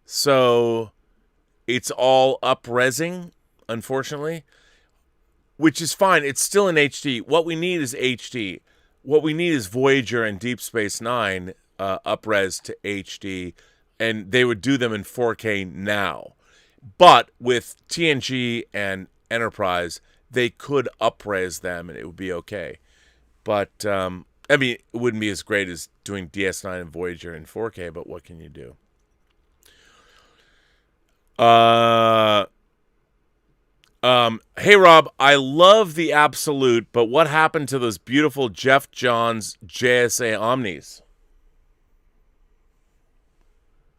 So it's all up-resing, unfortunately, which is fine. It's still in HD. What we need is HD. What we need is Voyager and Deep Space Nine up-res to HD, and they would do them in 4K now. But with TNG and Enterprise, they could up-res them, and it would be okay. But, I mean, it wouldn't be as great as doing DS9 and Voyager in 4K, but what can you do? Hey, Rob, I love the Absolute, but what happened to those beautiful Jeff Johns JSA Omnis?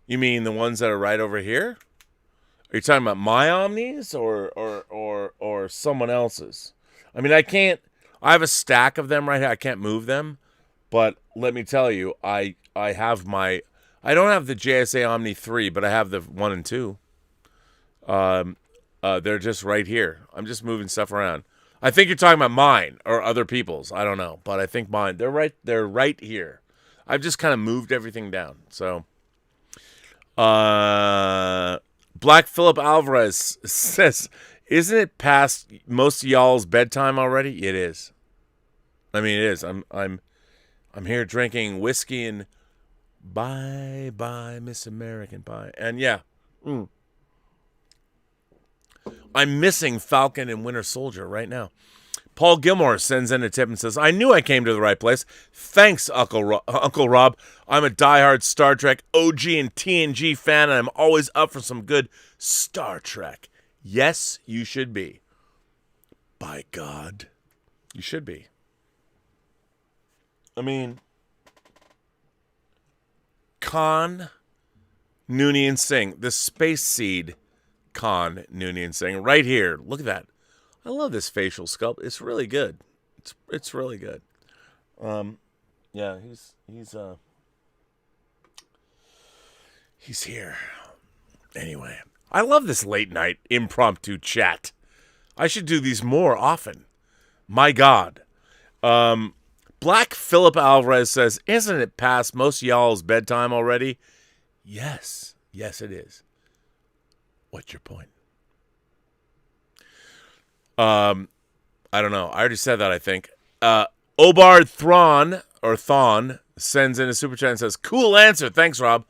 You mean the ones that are right over here? Are you talking about my Omnis or someone else's? I mean, I have a stack of them right here. I can't move them. But let me tell you, I don't have the JSA Omni 3, but I have the 1 and 2. They're just right here. I'm just moving stuff around. I think you're talking about mine or other people's. I don't know, but I think mine. They're right here. I've just kind of moved everything down. So, Black Philip Alvarez says, "Isn't it past most of y'all's bedtime already?" It is. I mean, it is. I'm here drinking whiskey and bye bye Miss American Pie, and yeah, I'm missing Falcon and Winter Soldier right now. Paul Gilmore sends in a tip and says, "I knew I came to the right place. Thanks, Uncle Rob. I'm a diehard Star Trek OG and TNG fan, and I'm always up for some good Star Trek." Yes, you should be. By God, you should be. I mean, Khan, Noonien Singh, the Space Seed Khan, Noonien Singh, right here. Look at that. I love this facial sculpt. It's really good. It's really good. Yeah, he's here. Anyway, I love this late night impromptu chat. I should do these more often. My God. Black Philip Alvarez says, "Isn't it past most of y'all's bedtime already?" Yes. Yes, it is. What's your point? I don't know. I already said that, I think. Obard Thon sends in a super chat and says, "Cool answer. Thanks, Rob."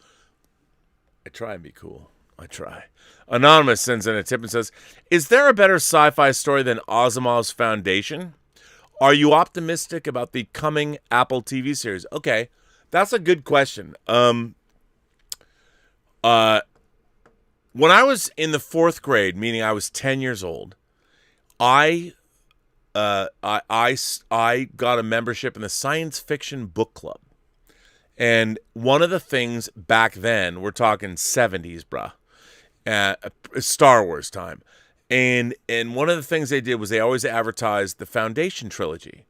I try and be cool. I try. Anonymous sends in a tip and says, "Is there a better sci-fi story than Asimov's Foundation? Are you optimistic about the coming Apple TV series?" Okay, that's a good question. When I was in the 4th grade, meaning I was 10 years old, I got a membership in the Science Fiction Book Club. And one of the things back then, we're talking 70s, bruh, Star Wars time. And one of the things they did was they always advertised the Foundation Trilogy,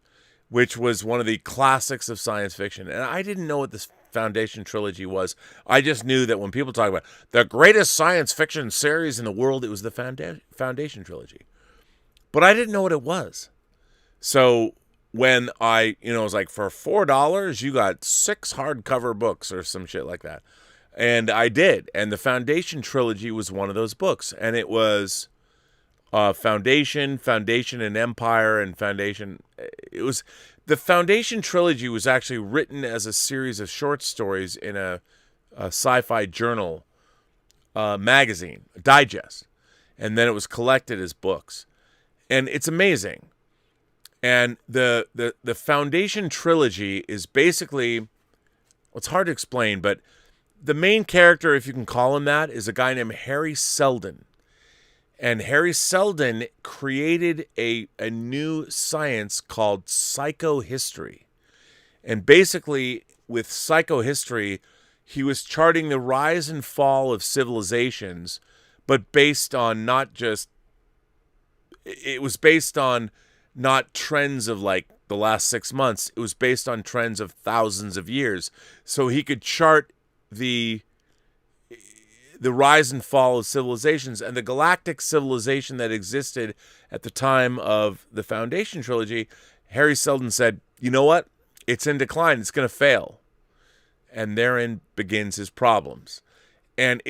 which was one of the classics of science fiction. And I didn't know what this Foundation Trilogy was. I just knew that when people talk about the greatest science fiction series in the world, it was the Foundation Trilogy. But I didn't know what it was. So when it was like, for $4, you got 6 hardcover books or some shit like that. And I did. And the Foundation Trilogy was one of those books. And it was Foundation and Empire, and Foundation. It was the Foundation Trilogy was actually written as a series of short stories in a sci-fi journal magazine, a digest. And then it was collected as books. And it's amazing. And the Foundation Trilogy is basically, well, it's hard to explain, but the main character, if you can call him that, is a guy named Harry Seldon. And Harry Seldon created a new science called psychohistory. And basically, with psychohistory, he was charting the rise and fall of civilizations, but based on it was based on not trends of like the last 6 months. It was based on trends of thousands of years. So he could chart the rise and fall of civilizations, and the galactic civilization that existed at the time of the Foundation Trilogy. Harry Seldon said, you know what? It's in decline. It's going to fail. And therein begins his problems. And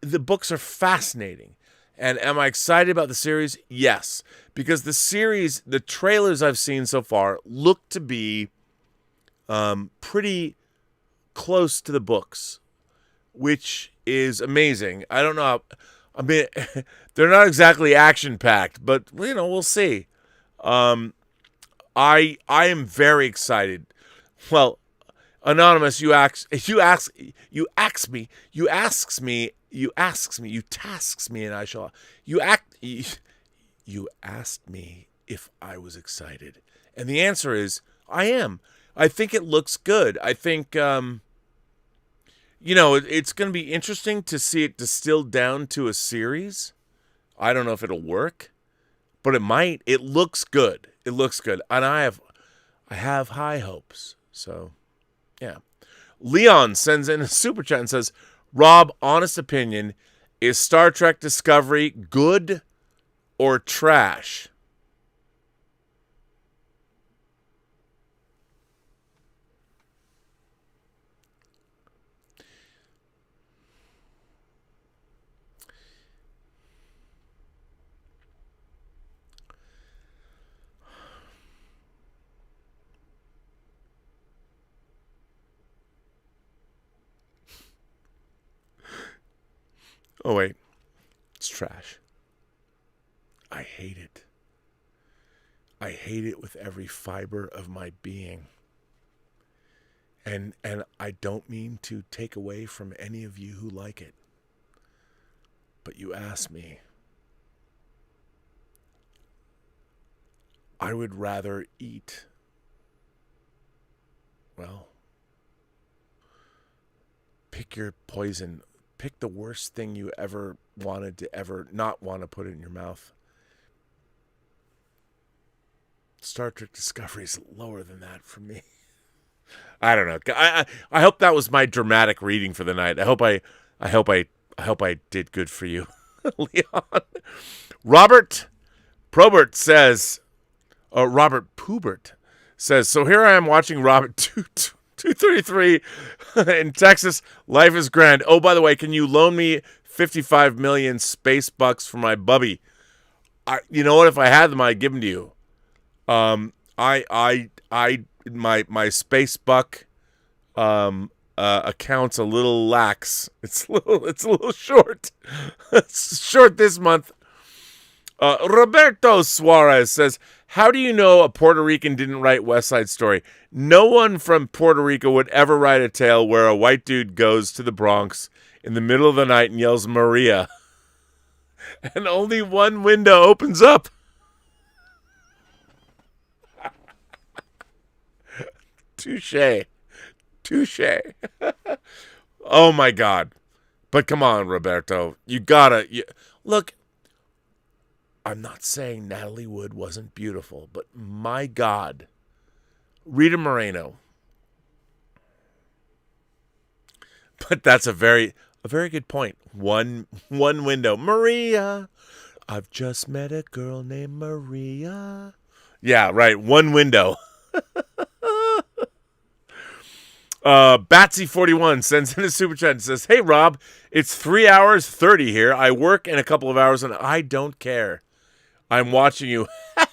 the books are fascinating. And am I excited about the series? Yes. Because the trailers I've seen so far look to be pretty close to the books, which is amazing. I don't know. I mean, they're not exactly action-packed, but, we'll see. I am very excited. Well, Anonymous, you tasks me, and I shall. You asked me if I was excited, and the answer is I am. I think it looks good. I think it's going to be interesting to see it distilled down to a series. I don't know if it'll work, but it might. It looks good. And I have high hopes. So, yeah. Leon sends in a super chat and says, Rob, honest opinion, is Star Trek Discovery good or trash? Oh, wait. It's trash. I hate it. I hate it with every fiber of my being. And I don't mean to take away from any of you who like it. But you asked me. I would rather eat, well, pick your poison. Pick the worst thing you ever wanted to ever not want to put in your mouth. Star Trek Discovery is lower than that for me. I don't know. I hope that was my dramatic reading for the night. I hope I did good for you, Leon. Robert Probert says, Robert Pubert says, so here I am watching Robert 233 in Texas. Life is grand. Oh, by the way, can you loan me 55 million space bucks for my bubby? You know what? If I had them, I'd give them to you. My space buck account's a little lax. It's a little short. It's short this month. Roberto Suarez says, how do you know a Puerto Rican didn't write West Side Story? No one from Puerto Rico would ever write a tale where a white dude goes to the Bronx in the middle of the night and yells Maria, and only one window opens up. Touche. Oh my God. But come on, Roberto. Look, I'm not saying Natalie Wood wasn't beautiful, but my God, Rita Moreno. But that's a very good point. One window. Maria. I've just met a girl named Maria. Yeah, right. One window. Batsy41 sends in a super chat and says, "Hey Rob, it's 3 hours 30 here. I work in a couple of hours and I don't care. I'm watching you.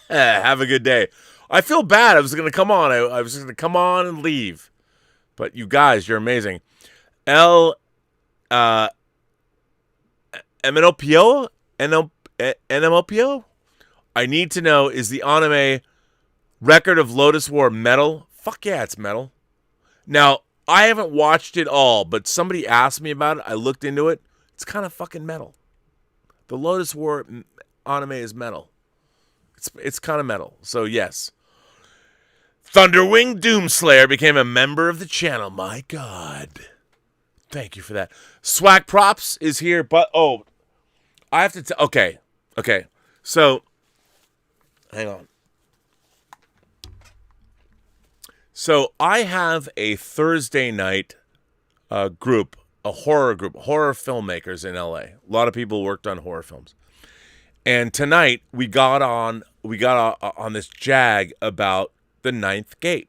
Have a good day." I feel bad. I was going to come on. I was going to come on and leave. But you guys, you're amazing. Eminopio? Enemopio? I need to know, is the anime Record of Lotus War metal? Fuck yeah, it's metal. Now, I haven't watched it all, but somebody asked me about it. I looked into it. It's kind of fucking metal. The Lotus War anime is metal. It's kind of metal. So, yes. Thunderwing Doomslayer became a member of the channel. My God. Thank you for that. Swag Props is here, but, I have to okay. So, hang on. So, I have a Thursday night group, a horror group, horror filmmakers in LA. A lot of people worked on horror films. And tonight, we got on this jag about The Ninth Gate.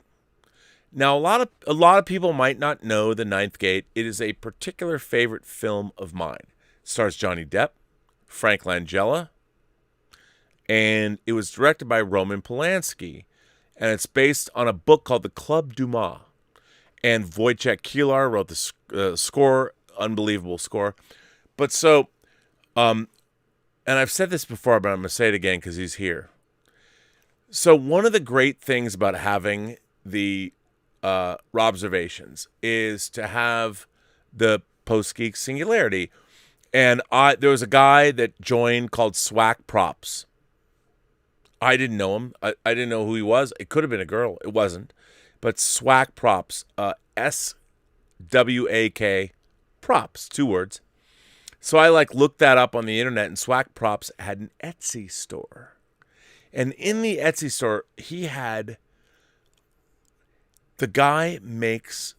Now, a lot of people might not know The Ninth Gate. It is a particular favorite film of mine. It stars Johnny Depp, Frank Langella, and it was directed by Roman Polanski, and it's based on a book called The Club Dumas. And Wojciech Kilar wrote the score, unbelievable score. But so, and I've said this before, but I'm going to say it again because he's here. So one of the great things about having the Robservations is to have the Post-Geek Singularity. And there was a guy that joined called Swag Props. I didn't know him. I didn't know who he was. It could have been a girl. It wasn't. But Swag Props, SWAK Props, 2 words. So I looked that up on the internet, and Swag Props had an Etsy store. And in the Etsy store, the guy makes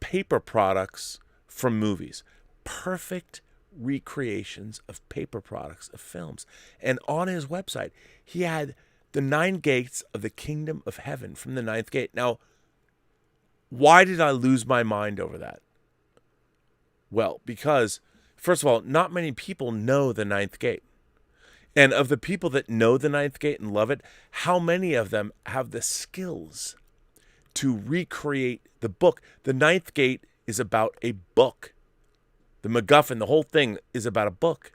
paper products from movies. Perfect recreations of paper products of films. And on his website, he had the 9 gates of the kingdom of heaven from the 9th gate. Now, why did I lose my mind over that? Well, because, first of all, not many people know the 9th gate. And of the people that know the 9th gate and love it, how many of them have the skills to recreate the book? The 9th gate is about a book. The MacGuffin, the whole thing is about a book.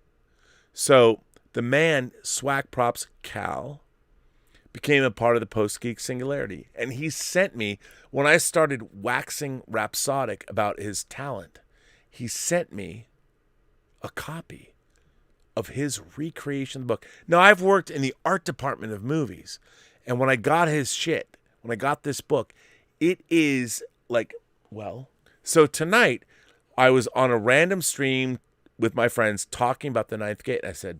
So the man, Swag Props Cal, became a part of the Post-Geek Singularity. And he sent me, when I started waxing rhapsodic about his talent, he sent me a copy of his recreation of the book. Now, I've worked in the art department of movies, and when I got his shit, when I got this book, it is so tonight, I was on a random stream with my friends talking about the 9th gate, and I said,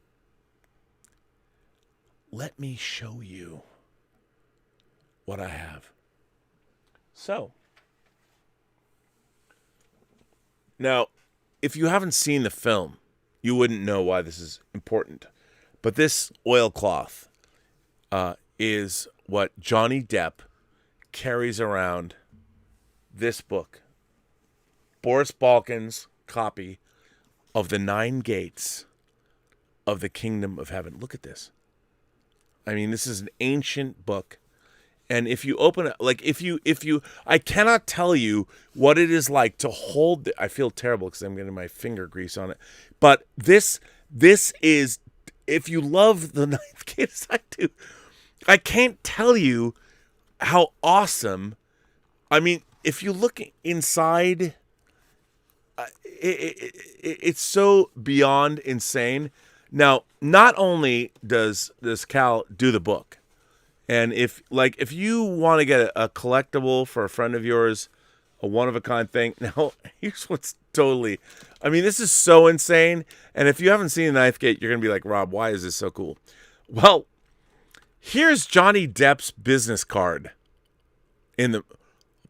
let me show you what I have. So, now, if you haven't seen the film, you wouldn't know why this is important. But this oilcloth is what Johnny Depp carries around this book. Boris Balkan's copy of the 9 gates of the kingdom of heaven. Look at this. I mean, this is an ancient book. And if you open it, I cannot tell you what it is like to hold. I feel terrible because I'm getting my finger grease on it. But this is, if you love the 9th gate as I do, I can't tell you how awesome. I mean, if you look inside, it's so beyond insane. Now, not only does Cal do the book, and if you want to get a collectible for a friend of yours, a one-of-a-kind thing, now, here's what's totally, I mean, this is so insane, and if you haven't seen the 9th gate, you're going to be like, Rob, why is this so cool? Well, here's Johnny Depp's business card in the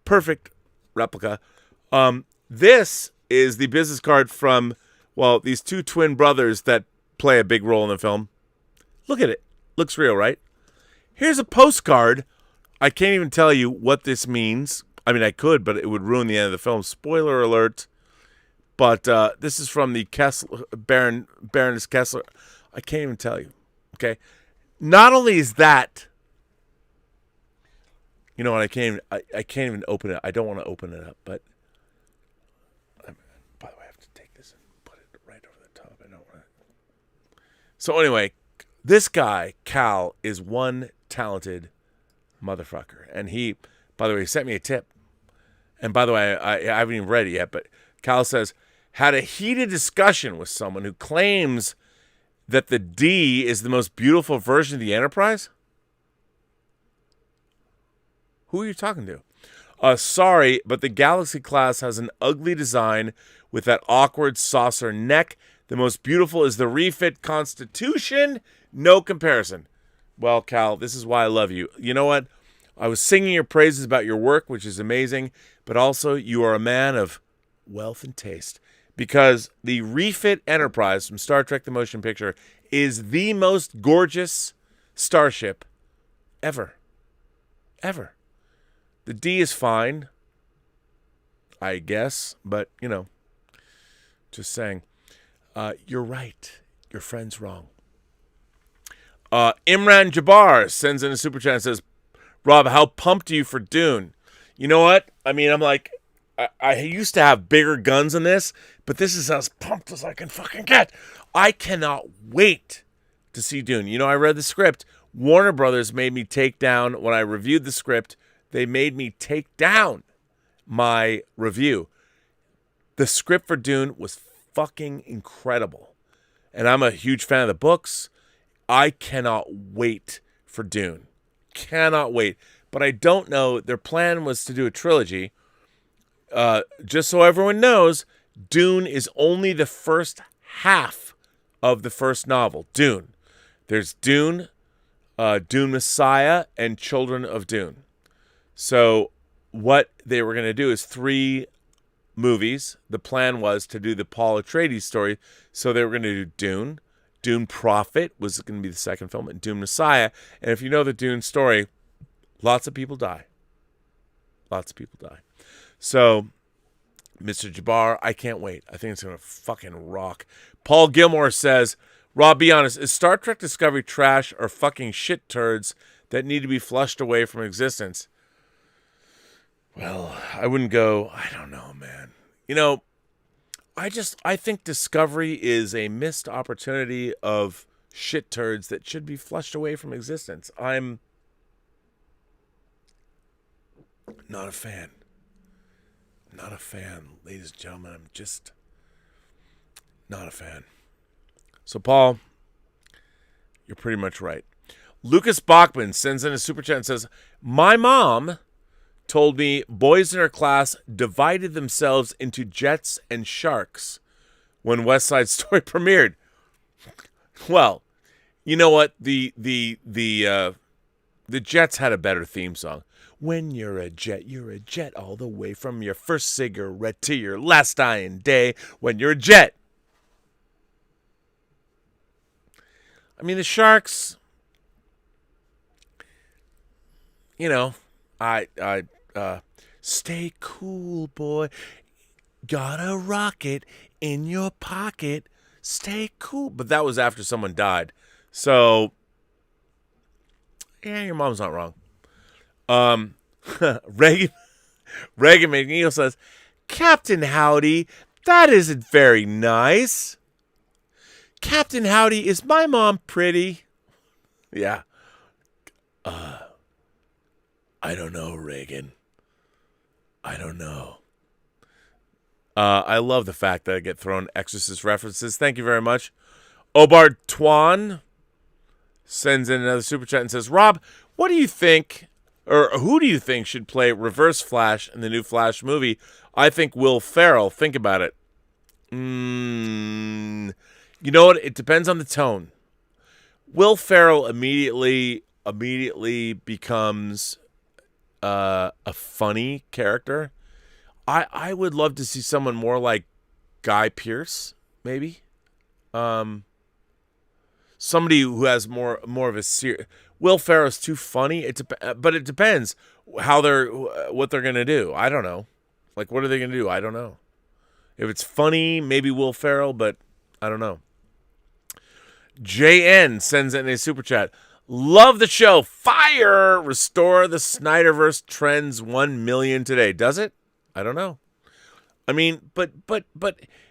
perfect replica This is the business card from, well, these two twin brothers that play a big role in the film. Look at it. Looks real, right? Here's a postcard. I can't even tell you what this means. I mean, I could, but it would ruin the end of the film. Spoiler alert. But this is from the Kessler, Baroness Kessler. I can't even tell you. Okay? Not only is that, you know what, I can't even open it. I don't want to open it up, but by the way, I have to take this and put it right over the top. I don't want to. So anyway, this guy, Cal, is one talented motherfucker. And he, by the way, sent me a tip. And by the way, I haven't even read it yet, but Cal says, had a heated discussion with someone who claims that the D is the most beautiful version of the Enterprise? Who are you talking to? Sorry, but the Galaxy class has an ugly design with that awkward saucer neck. The most beautiful is the refit Constitution. No comparison. Well, Cal, this is why I love you. You know what? I was singing your praises about your work, which is amazing, but also you are a man of wealth and taste. Because the refit Enterprise from Star Trek The Motion Picture is the most gorgeous starship ever. Ever. The D is fine, I guess, but, you know, just saying. You're right. Your friend's wrong. Imran Jabbar sends in a super chat and says, Rob, how pumped are you for Dune? You know what? I mean, I'm like, I used to have bigger guns than this, but this is as pumped as I can fucking get. I cannot wait to see Dune. You know, I read the script. Warner Brothers made me take down, when I reviewed the script, they made me take down my review. The script for Dune was fucking incredible. And I'm a huge fan of the books. I cannot wait for Dune. Cannot wait. But I don't know. Their plan was to do a trilogy. Just so everyone knows, Dune is only the first half of the first novel, Dune. There's Dune, Dune Messiah, and Children of Dune. So what they were going to do is 3 movies. The plan was to do the Paul Atreides story. So they were going to do Dune. Dune Prophet was going to be the second film, and Dune Messiah. And if you know the Dune story, lots of people die. Lots of people die. So, Mr. Jabbar, I can't wait. I think it's going to fucking rock. Paul Gilmore says, Rob, be honest, is Star Trek Discovery trash or fucking shit turds that need to be flushed away from existence? Well, I wouldn't go, I don't know, man. You know, I think Discovery is a missed opportunity of shit turds that should be flushed away from existence. I'm not a fan. Not a fan, ladies and gentlemen. I'm just not a fan. So, Paul, you're pretty much right. Lucas Bachman sends in a super chat and says, my mom told me boys in her class divided themselves into jets and sharks when West Side Story premiered. Well, you know what? The Jets had a better theme song. When you're a jet all the way from your first cigarette to your last dying day. When you're a jet. I mean, the Sharks, you know, stay cool, boy. Got a rocket in your pocket. Stay cool. But that was after someone died. So, yeah, your mom's not wrong. Reagan McNeil says, Captain Howdy, that isn't very nice. Captain Howdy, is my mom pretty? Yeah. I don't know, Reagan. I don't know. I love the fact that I get thrown Exorcist references. Thank you very much. Obard Twan sends in another super chat and says, Rob, what do you think, or who do you think should play Reverse Flash in the new Flash movie? I think Will Ferrell. Think about it. You know what? It depends on the tone. Will Ferrell immediately becomes a funny character. I would love to see someone more like Guy Pearce, maybe. Somebody who has more of a serious. Will Ferrell's too funny. But it depends what they're gonna do. I don't know. Like, what are they gonna do? I don't know. If it's funny, maybe Will Ferrell, but I don't know. JN sends in a super chat. Love the show. Fire! Restore the Snyderverse trends 1 million today. Does it? I don't know. I mean, but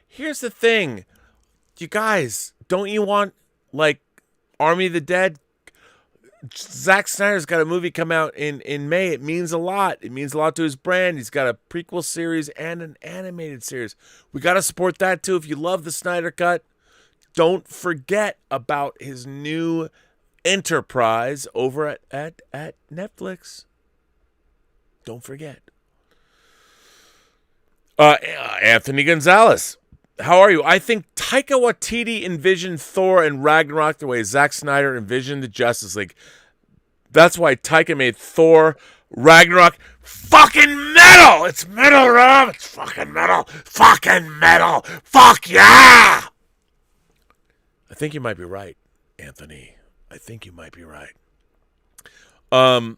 here's the thing. You guys, don't you want, like, Army of the Dead? Zack Snyder's got a movie come out in May. It means a lot. It means a lot to his brand. He's got a prequel series and an animated series. We got to support that, too. If you love the Snyder Cut, don't forget about his new enterprise over at Netflix. Don't forget. Anthony Gonzalez, how are you? I think Taika Waititi envisioned Thor and Ragnarok the way Zack Snyder envisioned the Justice League. That's why Taika made Thor Ragnarok fucking metal. It's metal, Rob. It's fucking metal. Fucking metal. Fuck yeah! I think you might be right, Anthony. I think you might be right. I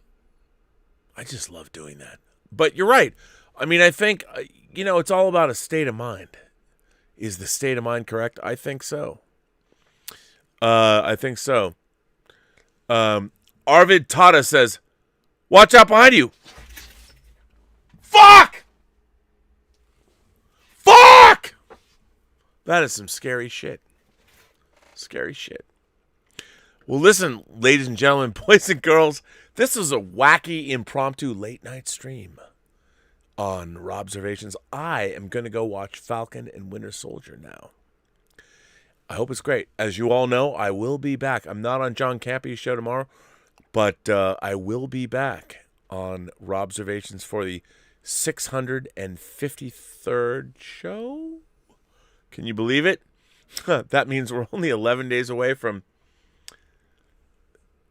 just love doing that. But you're right. I mean, I think, it's all about a state of mind. Is the state of mind correct? I think so. Arvid Tata says, watch out behind you. Fuck! Fuck! That is some scary shit. Scary shit. Well, listen, ladies and gentlemen, boys and girls, this was a wacky, impromptu late-night stream on Robservations. I am going to go watch Falcon and Winter Soldier now. I hope it's great. As you all know, I will be back. I'm not on John Campy's show tomorrow, but I will be back on Robservations for the 653rd show. Can you believe it? That means we're only 11 days away from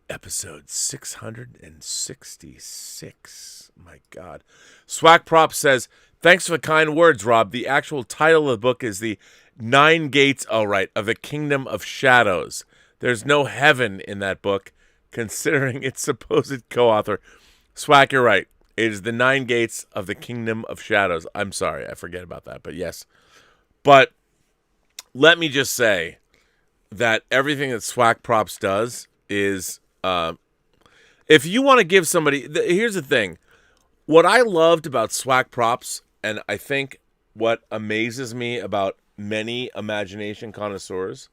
episode 666. My God. Swag Prop says, thanks for the kind words, Rob. The actual title of the book is The 9 Gates, of the Kingdom of Shadows. There's no heaven in that book, considering its supposed co-author. Swag, you're right. It is The 9 Gates of the Kingdom of Shadows. I'm sorry, I forget about that, but yes. But let me just say that everything that Swag Props does is... if you want to give somebody... here's the thing. What I loved about Swag Props, and I think what amazes me about many imagination connoisseurs,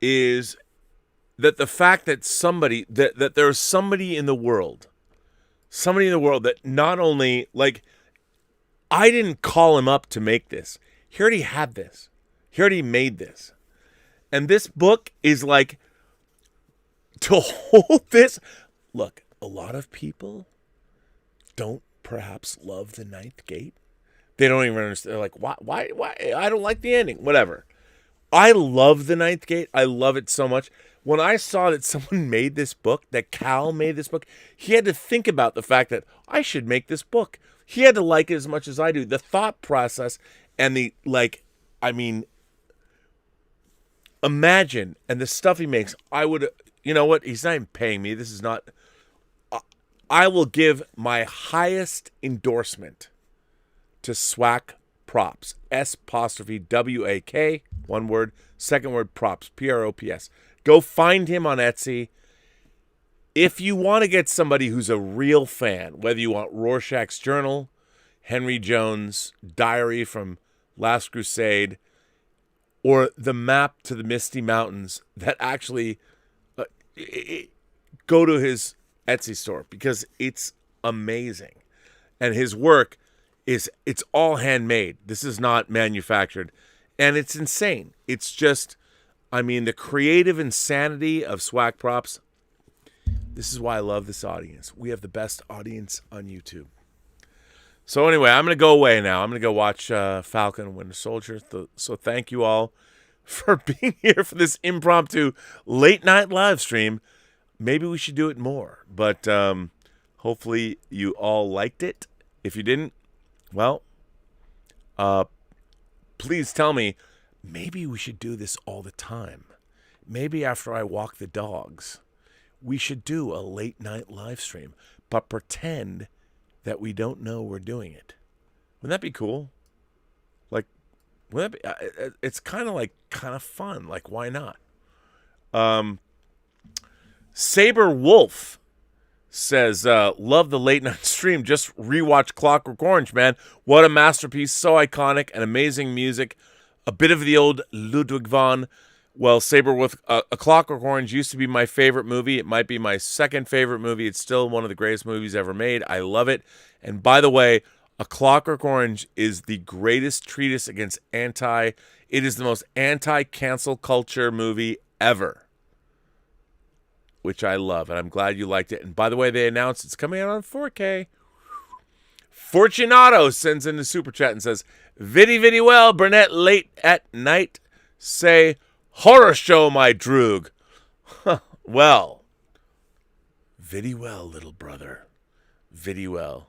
is that the fact that that there's somebody in the world that not only, like, I didn't call him up to make this. He already had this. He already made this. And this book is like... to hold this. Look, a lot of people don't perhaps love the 9th gate. They don't even understand. They're like, why? I don't like the ending. Whatever. I love the 9th gate. I love it so much. When I saw that someone made this book, that Cal made this book, he had to think about the fact that I should make this book. He had to like it as much as I do. The thought process and imagine, and the stuff he makes, I would... You know what? He's not even paying me. This is not... I will give my highest endorsement to Swag Props. S''WAK, one word, second word, props, Props. Go find him on Etsy. If you want to get somebody who's a real fan, whether you want Rorschach's Journal, Henry Jones' Diary from Last Crusade, or the map to the Misty Mountains that actually... go to his Etsy store because it's amazing. And his work it's all handmade. This is not manufactured. And it's insane. It's just, the creative insanity of Swag Props. This is why I love this audience. We have the best audience on YouTube. So anyway, I'm going to go away now. I'm going to go watch Falcon and Winter Soldier. So thank you all for being here for this impromptu late night live stream. Maybe we should do it more, but hopefully you all liked it. If you didn't, Well, please tell me, maybe we should do this all the time. Maybe after I walk the dogs, we should do a late night live stream, but pretend that we don't know we're doing it. Wouldn't that be cool? Like, wouldn't that be, it's kind of fun. Like, why not? Saber Wolf says, love the late night stream. Just rewatch Clockwork Orange, man. What a masterpiece. So iconic and amazing music. A bit of the old Ludwig von. Well, Saber Wolf, A Clockwork Orange used to be my favorite movie. It might be my second favorite movie. It's still one of the greatest movies ever made. I love it. And by the way, A Clockwork Orange is the greatest treatise against it is the most anti-cancel culture movie ever, which I love, and I'm glad you liked it. And by the way, they announced it's coming out on 4K. Fortunato sends in the super chat and says, Viddy well, Burnett, late at night. Say, horror show, my droog. Well, Viddy well, little brother. Viddy well.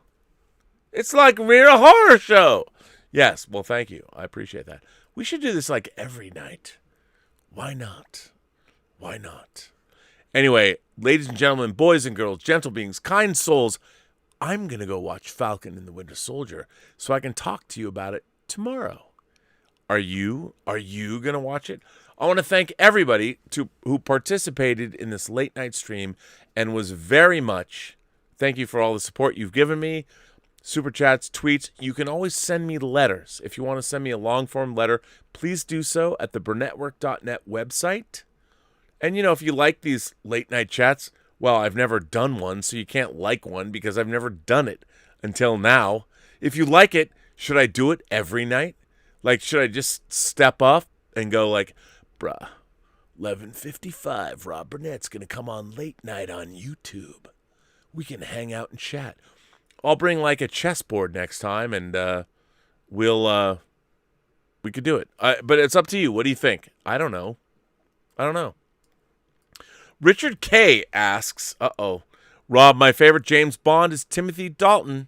It's like we're a horror show. Yes, well, thank you. I appreciate that. We should do this like every night. Why not? Why not? Anyway, ladies and gentlemen, boys and girls, gentle beings, kind souls, I'm going to go watch Falcon and the Winter Soldier so I can talk to you about it tomorrow. Are you going to watch it? I want to thank everybody who participated in this late night stream and was very much, thank you for all the support you've given me. Super chats, tweets. You can always send me letters. If you want to send me a long-form letter, please do so at the Burnettwork.net website. And, if you like these late-night chats, well, I've never done one, so you can't like one because I've never done it until now. If you like it, should I do it every night? Like, should I just step up and go like, bruh, 11:55, Rob Burnett's going to come on late night on YouTube. We can hang out and chat. I'll bring like a chessboard next time, and we could do it. But it's up to you. What do you think? I don't know. Richard K. asks, Rob, my favorite James Bond is Timothy Dalton.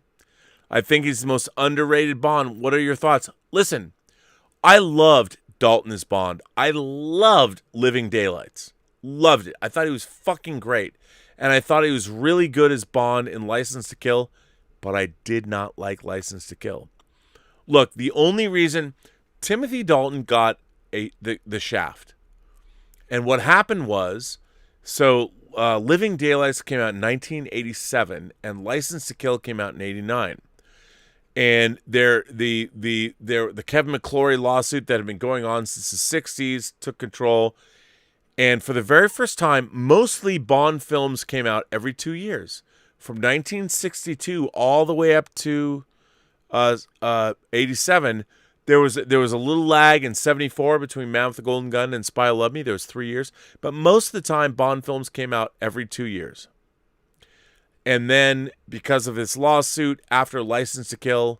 I think he's the most underrated Bond. What are your thoughts? Listen, I loved Dalton as Bond. I loved Living Daylights. Loved it. I thought he was fucking great. And I thought he was really good as Bond in License to Kill, but I did not like License to Kill. Look, the only reason Timothy Dalton got the shaft, and what happened was, Living Daylights came out in 1987, and License to Kill came out in 89. And the Kevin McClory lawsuit that had been going on since the 60s took control. And for the very first time, mostly Bond films came out every 2 years. From 1962 all the way up to 87, there was a little lag in 74 between Man with the Golden Gun and Spy Who Loved Me. There was 3 years. But most of the time, Bond films came out every 2 years. And then, because of this lawsuit, after License to Kill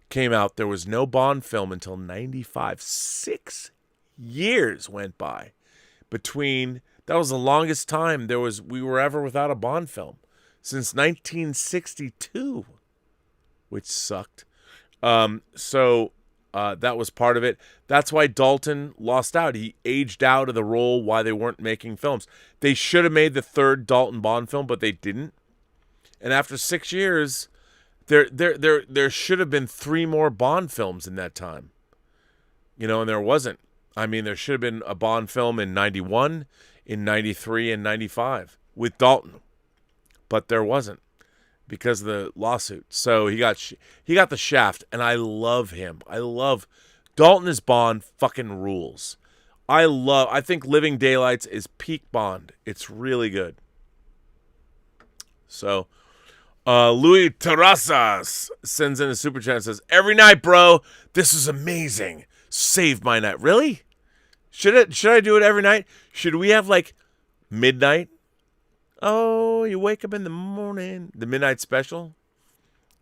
came out, there was no Bond film until 95. 6 years went by between. That was the longest time we were ever without a Bond film since 1962, which sucked. That was part of it. That's why Dalton lost out. He aged out of the role while they weren't making films. They should have made the third Dalton Bond film, but they didn't. And after 6 years, there should have been 3 more Bond films in that time. And there wasn't. I mean, there should have been a Bond film in 91, in 93, and 95 with Dalton. But there wasn't because of the lawsuit. So he got the shaft, and I love him. I love Dalton as Bond fucking rules. I think Living Daylights is peak Bond. It's really good. So Louis Terrazas sends in a super chat and says, every night, bro, this is amazing. Saved my night. Really? Should I do it every night? Should we have like midnight? Oh, you wake up in the morning. The midnight special.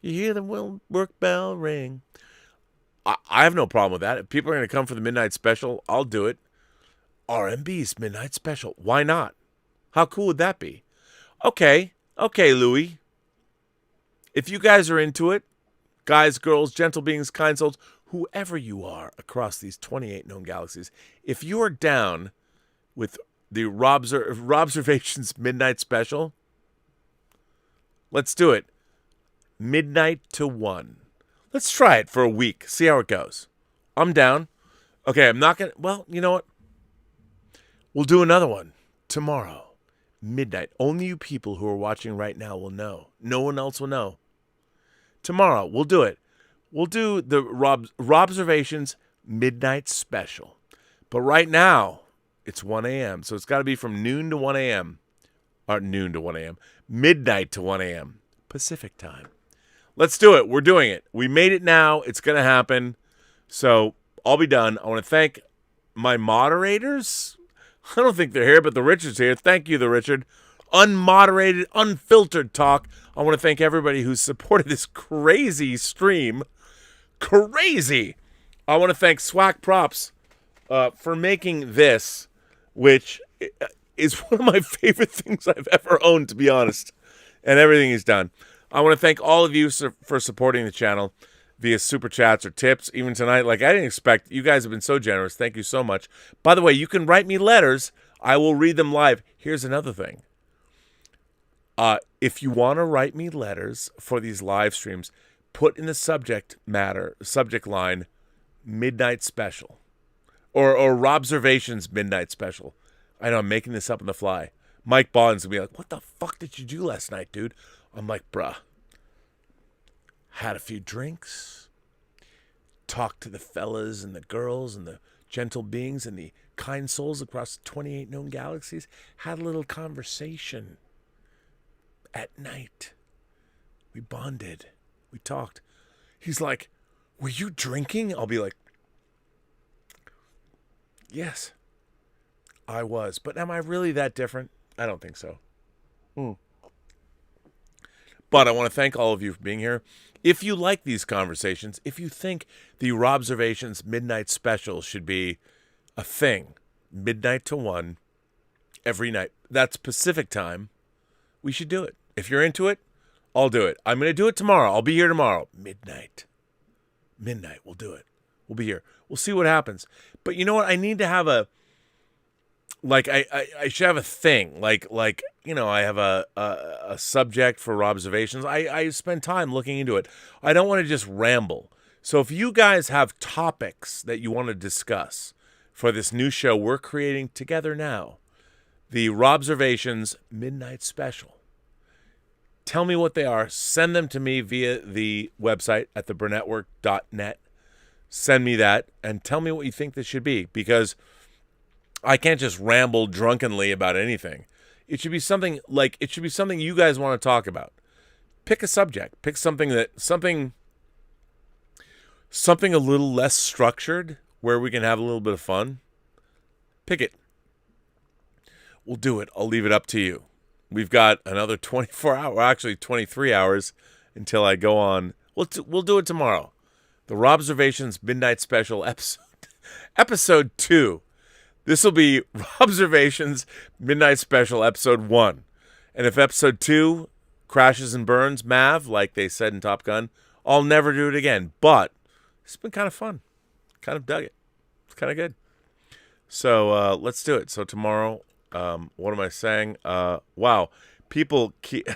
You hear the work bell ring. I have no problem with that. If people are going to come for the midnight special, I'll do it. RMB's midnight special. Why not? How cool would that be? Okay, Louis. If you guys are into it, guys, girls, gentle beings, kind souls, whoever you are across these 28 known galaxies, if you are down with the Robservations Midnight Special, let's do it. Midnight to 1. Let's try it for a week. See how it goes. I'm down. Okay, I'm not going to... Well, you know what? We'll do another one tomorrow. Midnight. Only you people who are watching right now will know. No one else will know. Tomorrow, we'll do it. We'll do the Robservations Midnight Special. But right now, it's 1 a.m., so it's got to be from noon to 1 a.m. Or noon to 1 a.m. Midnight to 1 a.m. Pacific time. Let's do it. We're doing it. We made it now. It's going to happen. So I'll be done. I want to thank my moderators. I don't think they're here, but the Richard's here. Thank you, the Richard. Unmoderated, unfiltered talk. I want to thank everybody who's supported this crazy stream. Crazy. I want to thank Swag Props for making this, which is one of my favorite things I've ever owned, to be honest. And everything he's done. I want to thank all of you for supporting the channel via super chats or tips. Even tonight, like I didn't expect. You guys have been so generous. Thank you so much. By the way, you can write me letters. I will read them live. Here's another thing. If you want to write me letters for these live streams, put in the subject line, Midnight Special. Or Robservations Midnight Special. I know I'm making this up on the fly. Mike Bond's going to be like, what the fuck did you do last night, dude? I'm like, bruh. Had a few drinks. Talked to the fellas and the girls and the gentle beings and the kind souls across the 28 known galaxies. Had a little conversation. At night. We bonded. We talked. He's like, were you drinking? I'll be like, yes, I was. But am I really that different? I don't think so. But I want to thank all of you for being here. If you like these conversations, if you think the Robservations Midnight Special should be a thing, midnight to 1, every night, that's Pacific time, we should do it. If you're into it, I'll do it. I'm going to do it tomorrow. I'll be here tomorrow. Midnight, we'll do it. We'll be here. We'll see what happens. But you know what? I need to have a... Like, I should have a thing. Like you know, I have a subject for Robservations. I spend time looking into it. I don't want to just ramble. So if you guys have topics that you want to discuss for this new show we're creating together now, the Robservations Midnight Special, tell me what they are. Send them to me via the website at theburnettwork.net. Send me that and tell me what you think this should be, because I can't just ramble drunkenly about anything. It should be something you guys want to talk about. Pick a subject. Pick something a little less structured where we can have a little bit of fun. Pick it. We'll do it. I'll leave it up to you. We've got another 24 hours, actually 23 hours until I go on. We'll do it tomorrow. The Robservations Midnight Special episode 2. This will be Robservations Midnight Special episode 1. And if episode 2 crashes and burns, Mav, like they said in Top Gun, I'll never do it again. But it's been kind of fun. Kind of dug it. It's kind of good. So let's do it. So tomorrow, what am I saying? Wow. People keep...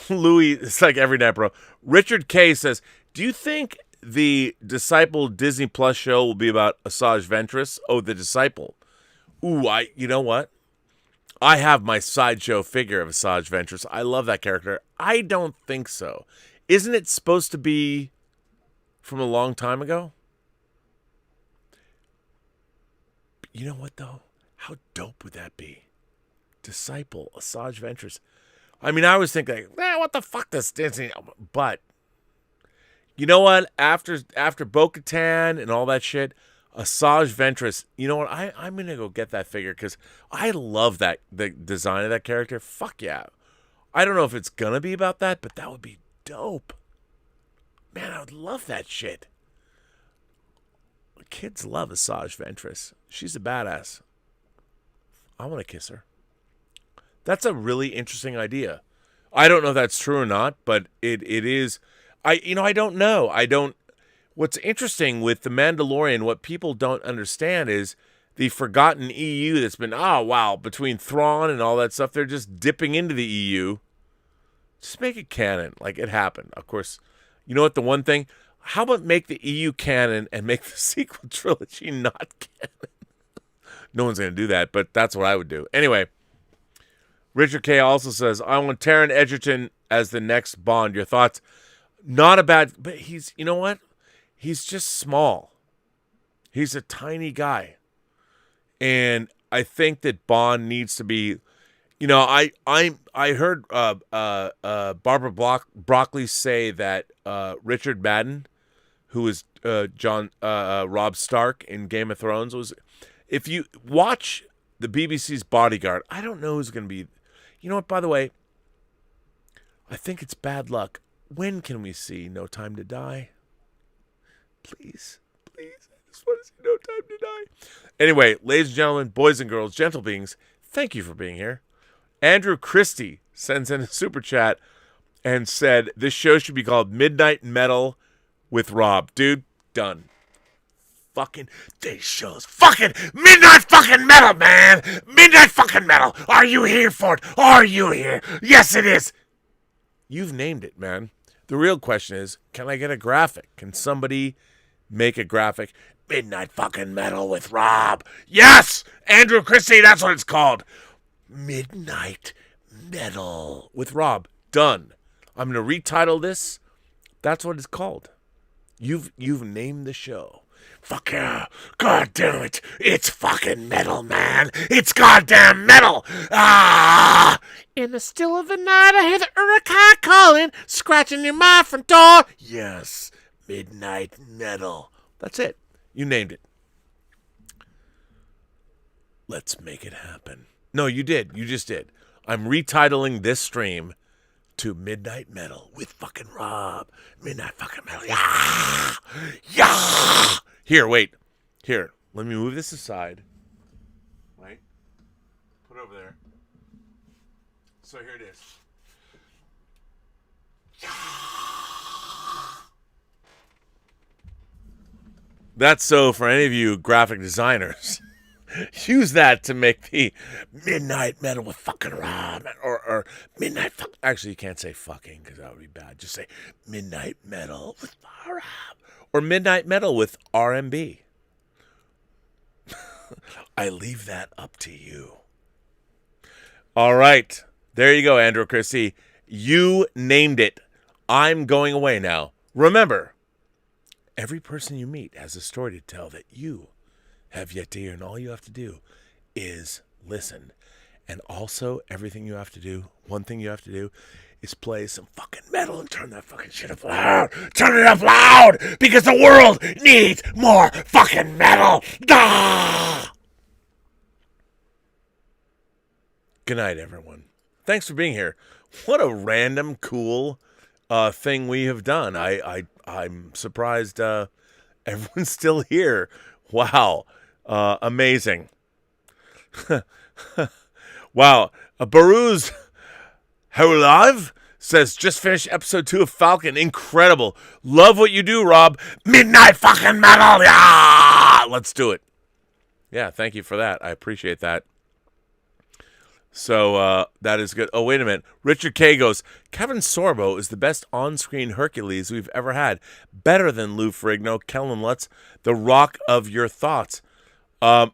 Louis, it's like every night, bro. Richard K says, do you think the Disciple Disney Plus show will be about Asajj Ventress? Oh, the Disciple. Ooh, you know what? I have my sideshow figure of Asajj Ventress. I love that character. I don't think so. Isn't it supposed to be from a long time ago? But you know what, though? How dope would that be? Disciple, Asajj Ventress. I mean, I was thinking, what the fuck does Disney... But, you know what? After Bo-Katan and all that shit, Asajj Ventress, you know what? I'm going to go get that figure because I love the design of that character. Fuck yeah. I don't know if it's going to be about that, but that would be dope. Man, I would love that shit. Kids love Asajj Ventress. She's a badass. I want to kiss her. That's a really interesting idea. I don't know if that's true or not, but it is. I don't know. What's interesting with The Mandalorian, what people don't understand is the forgotten EU that's been, between Thrawn and all that stuff, they're just dipping into the EU. Just make it canon, like it happened. Of course, you know what, the one thing, how about make the EU canon and make the sequel trilogy not canon? No one's going to do that, but that's what I would do. Anyway, Richard K. also says, I want Taran Edgerton as the next Bond. Your thoughts? Not a bad, but you know what? He's just small. He's a tiny guy. And I think that Bond needs to be, I heard Barbara Broccoli say that Richard Madden, who is Robb Stark in Game of Thrones, was, if you watch the BBC's Bodyguard, I don't know who's going to be, you know what, by the way, I think it's bad luck. When can we see No Time to Die? Please. I just want to see No Time to Die. Anyway, ladies and gentlemen, boys and girls, gentle beings, thank you for being here. Andrew Christie sends in a super chat and said, this show should be called Midnight Metal with Rob. Dude, done. Fucking, this show's fucking Midnight fucking Metal, man. Midnight fucking Metal. Are you here for it? Are you here? Yes, it is. You've named it, man. The real question is, can I get a graphic? Can somebody make a graphic? Midnight fucking Metal with Rob. Yes! Andrew Christie, that's what it's called. Midnight Metal with Rob. Done. I'm going to retitle this. That's what it's called. You've named the show. Fuck yeah. God damn it. It's fucking metal, man. It's goddamn metal. Ah! In the still of the night, I hear the Uruk-hai calling, scratching near my front door. Yes. Midnight Metal. That's it. You named it. Let's make it happen. No, you did. You just did. I'm retitling this stream to Midnight Metal with fucking Rob. Midnight fucking Metal. Yeah! Yeah! Here, wait. Here, let me move this aside. Right? Put it over there. So here it is. Yeah! That's so for any of you graphic designers. Use that to make the Midnight Metal with fucking Rob. Or Midnight fuck. Actually, you can't say fucking because that would be bad. Just say Midnight Metal with Rob. Or Midnight Metal with R&B. I leave that up to you. All right. There you go, Andrew Christie. You named it. I'm going away now. Remember, every person you meet has a story to tell that you have yet to hear, and all you have to do is listen. And also, everything you have to do, one thing you have to do, is play some fucking metal and turn that fucking shit up loud. Turn it up loud, because the world needs more fucking metal. Ah! Good night, everyone. Thanks for being here. What a random, cool thing we have done. I'm surprised everyone's still here. Wow. Amazing. Wow. Baruz Live says, just finished episode 2 of Falcon. Incredible. Love what you do, Rob. Midnight fucking Metal. Yeah! Let's do it. Yeah, thank you for that. I appreciate that. So that is good. Oh, wait a minute. Richard K. goes, Kevin Sorbo is the best on-screen Hercules we've ever had. Better than Lou Ferrigno, Kellen Lutz, the rock of your thoughts. Okay.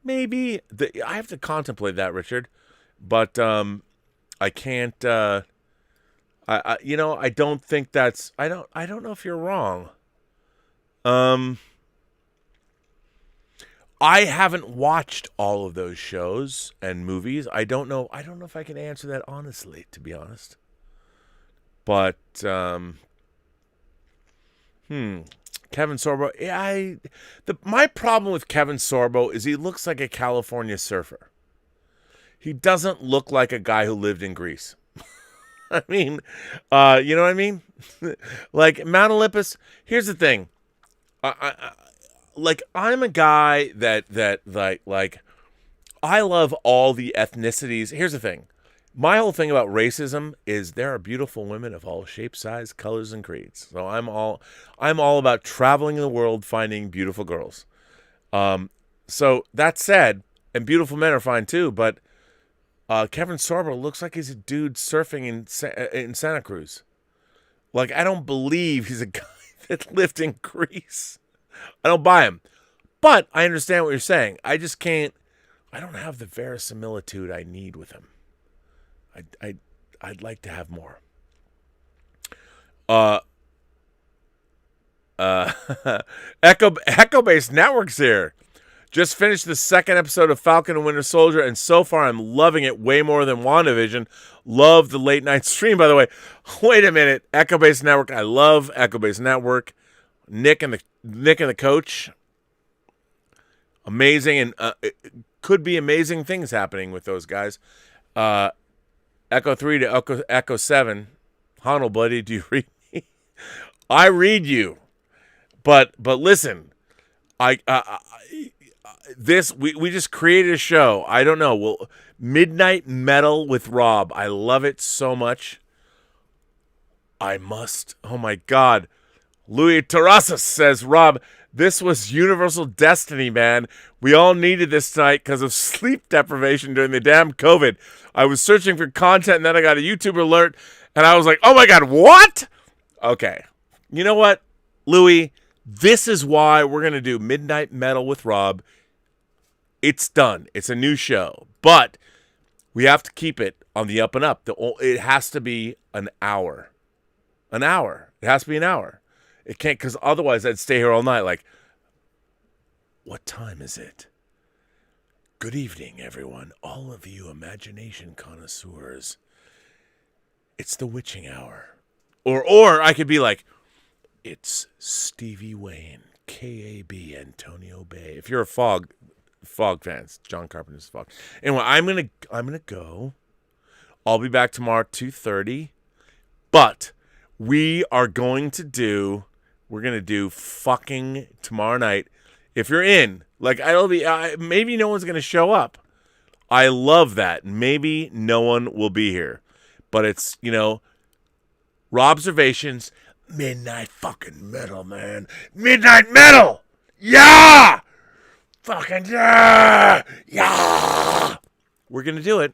Maybe. I have to contemplate that, Richard. But I can't. I don't think that's. I don't know if you're wrong. I haven't watched all of those shows and movies. I don't know if I can answer that honestly, to be honest. But Kevin Sorbo. Yeah, my problem with Kevin Sorbo is he looks like a California surfer. He doesn't look like a guy who lived in Greece. I mean, you know what I mean? Like Mount Olympus. Here's the thing. I'm a guy that I love all the ethnicities. Here's the thing. My whole thing about racism is there are beautiful women of all shapes, sizes, colors, and creeds. So I'm all about traveling the world, finding beautiful girls. So that said, and beautiful men are fine too, but Kevin Sorbo looks like he's a dude surfing in Santa Cruz. Like, I don't believe he's a guy that lived in Greece. I don't buy him. But I understand what you're saying. I just can't. I don't have the verisimilitude I need with him. I'd like to have more. Echo Base Networks here. Just finished the second episode of Falcon and Winter Soldier, and so far I'm loving it way more than WandaVision. Love the late night stream, by the way. Wait a minute, Echo Base Network. I love Echo Base Network. Nick and the coach, amazing, and it could be amazing things happening with those guys. Echo 3 to Echo 7. Honnold, buddy, do you read me? I read you, but listen, we just created a show. I don't know. Well, Midnight Metal with Rob. I love it so much. I must. Oh my God. Louis Terrasas says, Rob, this was universal destiny, man. We all needed this tonight because of sleep deprivation during the damn COVID. I was searching for content and then I got a YouTube alert and I was like, oh my God, what? Okay. You know what, Louis? This is why we're going to do Midnight Metal with Rob. It's done. It's a new show. But we have to keep it on the up and up. It has to be an hour. An hour. It has to be an hour. It can't, because otherwise I'd stay here all night like, what time is it? Good evening, everyone. All of you imagination connoisseurs. It's the witching hour. Or I could be like, it's Stevie Wayne, KAB, Antonio Bay. If you're a Fog fans, John Carpenter's Fog. Anyway, I'm gonna go. I'll be back tomorrow at 2:30. But we're gonna do fucking tomorrow night. If you're in, like, maybe no one's gonna show up. I love that. Maybe no one will be here, but it's, Robservations, Midnight fucking Metal, man. Midnight Metal! Yeah! Fucking yeah! Yeah! We're going to do it.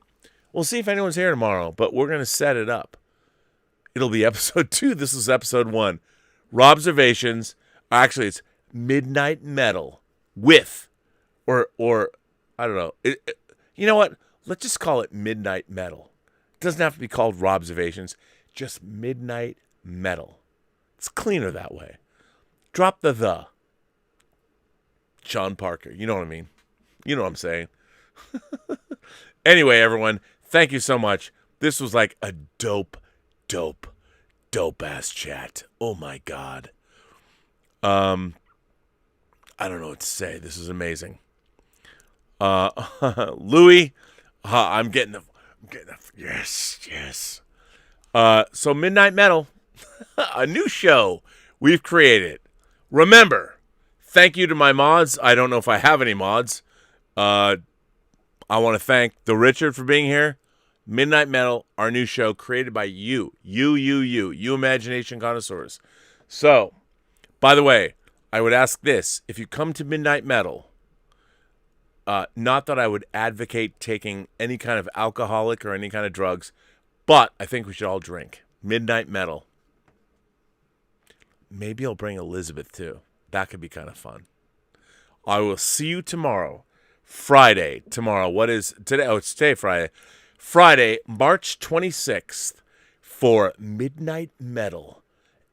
We'll see if anyone's here tomorrow, but we're going to set it up. It'll be episode 2. This is episode 1. Robservations. Actually, it's Midnight Metal with, or I don't know. You know what? Let's just call it Midnight Metal. It doesn't have to be called Robservations. Just Midnight Metal. It's cleaner that way. Drop the. Sean Parker. You know what I mean? You know what I'm saying. Anyway, everyone, thank you so much. This was like a dope ass chat. Oh my God. I don't know what to say. This is amazing. Louis, I'm getting the yes. So Midnight Metal, a new show we've created. Remember, thank you to my mods. I don't know if I have any mods. I want to thank the Richard for being here. Midnight Metal, our new show created by you imagination connoisseurs. So, by the way, I would ask this. If you come to Midnight Metal, not that I would advocate taking any kind of alcoholic or any kind of drugs, but I think we should all drink. Midnight Metal. Maybe I'll bring Elizabeth too. That could be kind of fun. I will see you tomorrow. Friday. Tomorrow. What is today? Oh, it's today, Friday. Friday, March 26th for Midnight Metal,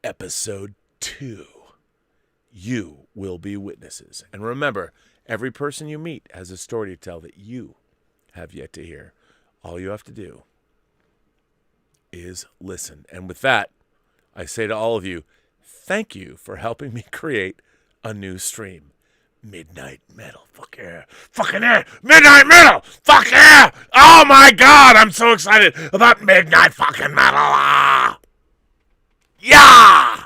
Episode 2. You will be witnesses. And remember, every person you meet has a story to tell that you have yet to hear. All you have to do is listen. And with that, I say to all of you, thank you for helping me create a new stream. Midnight Metal. Fuck yeah. Fucking yeah. Midnight Metal. Fuck yeah. Oh my God. I'm so excited about Midnight fucking Metal. Yeah.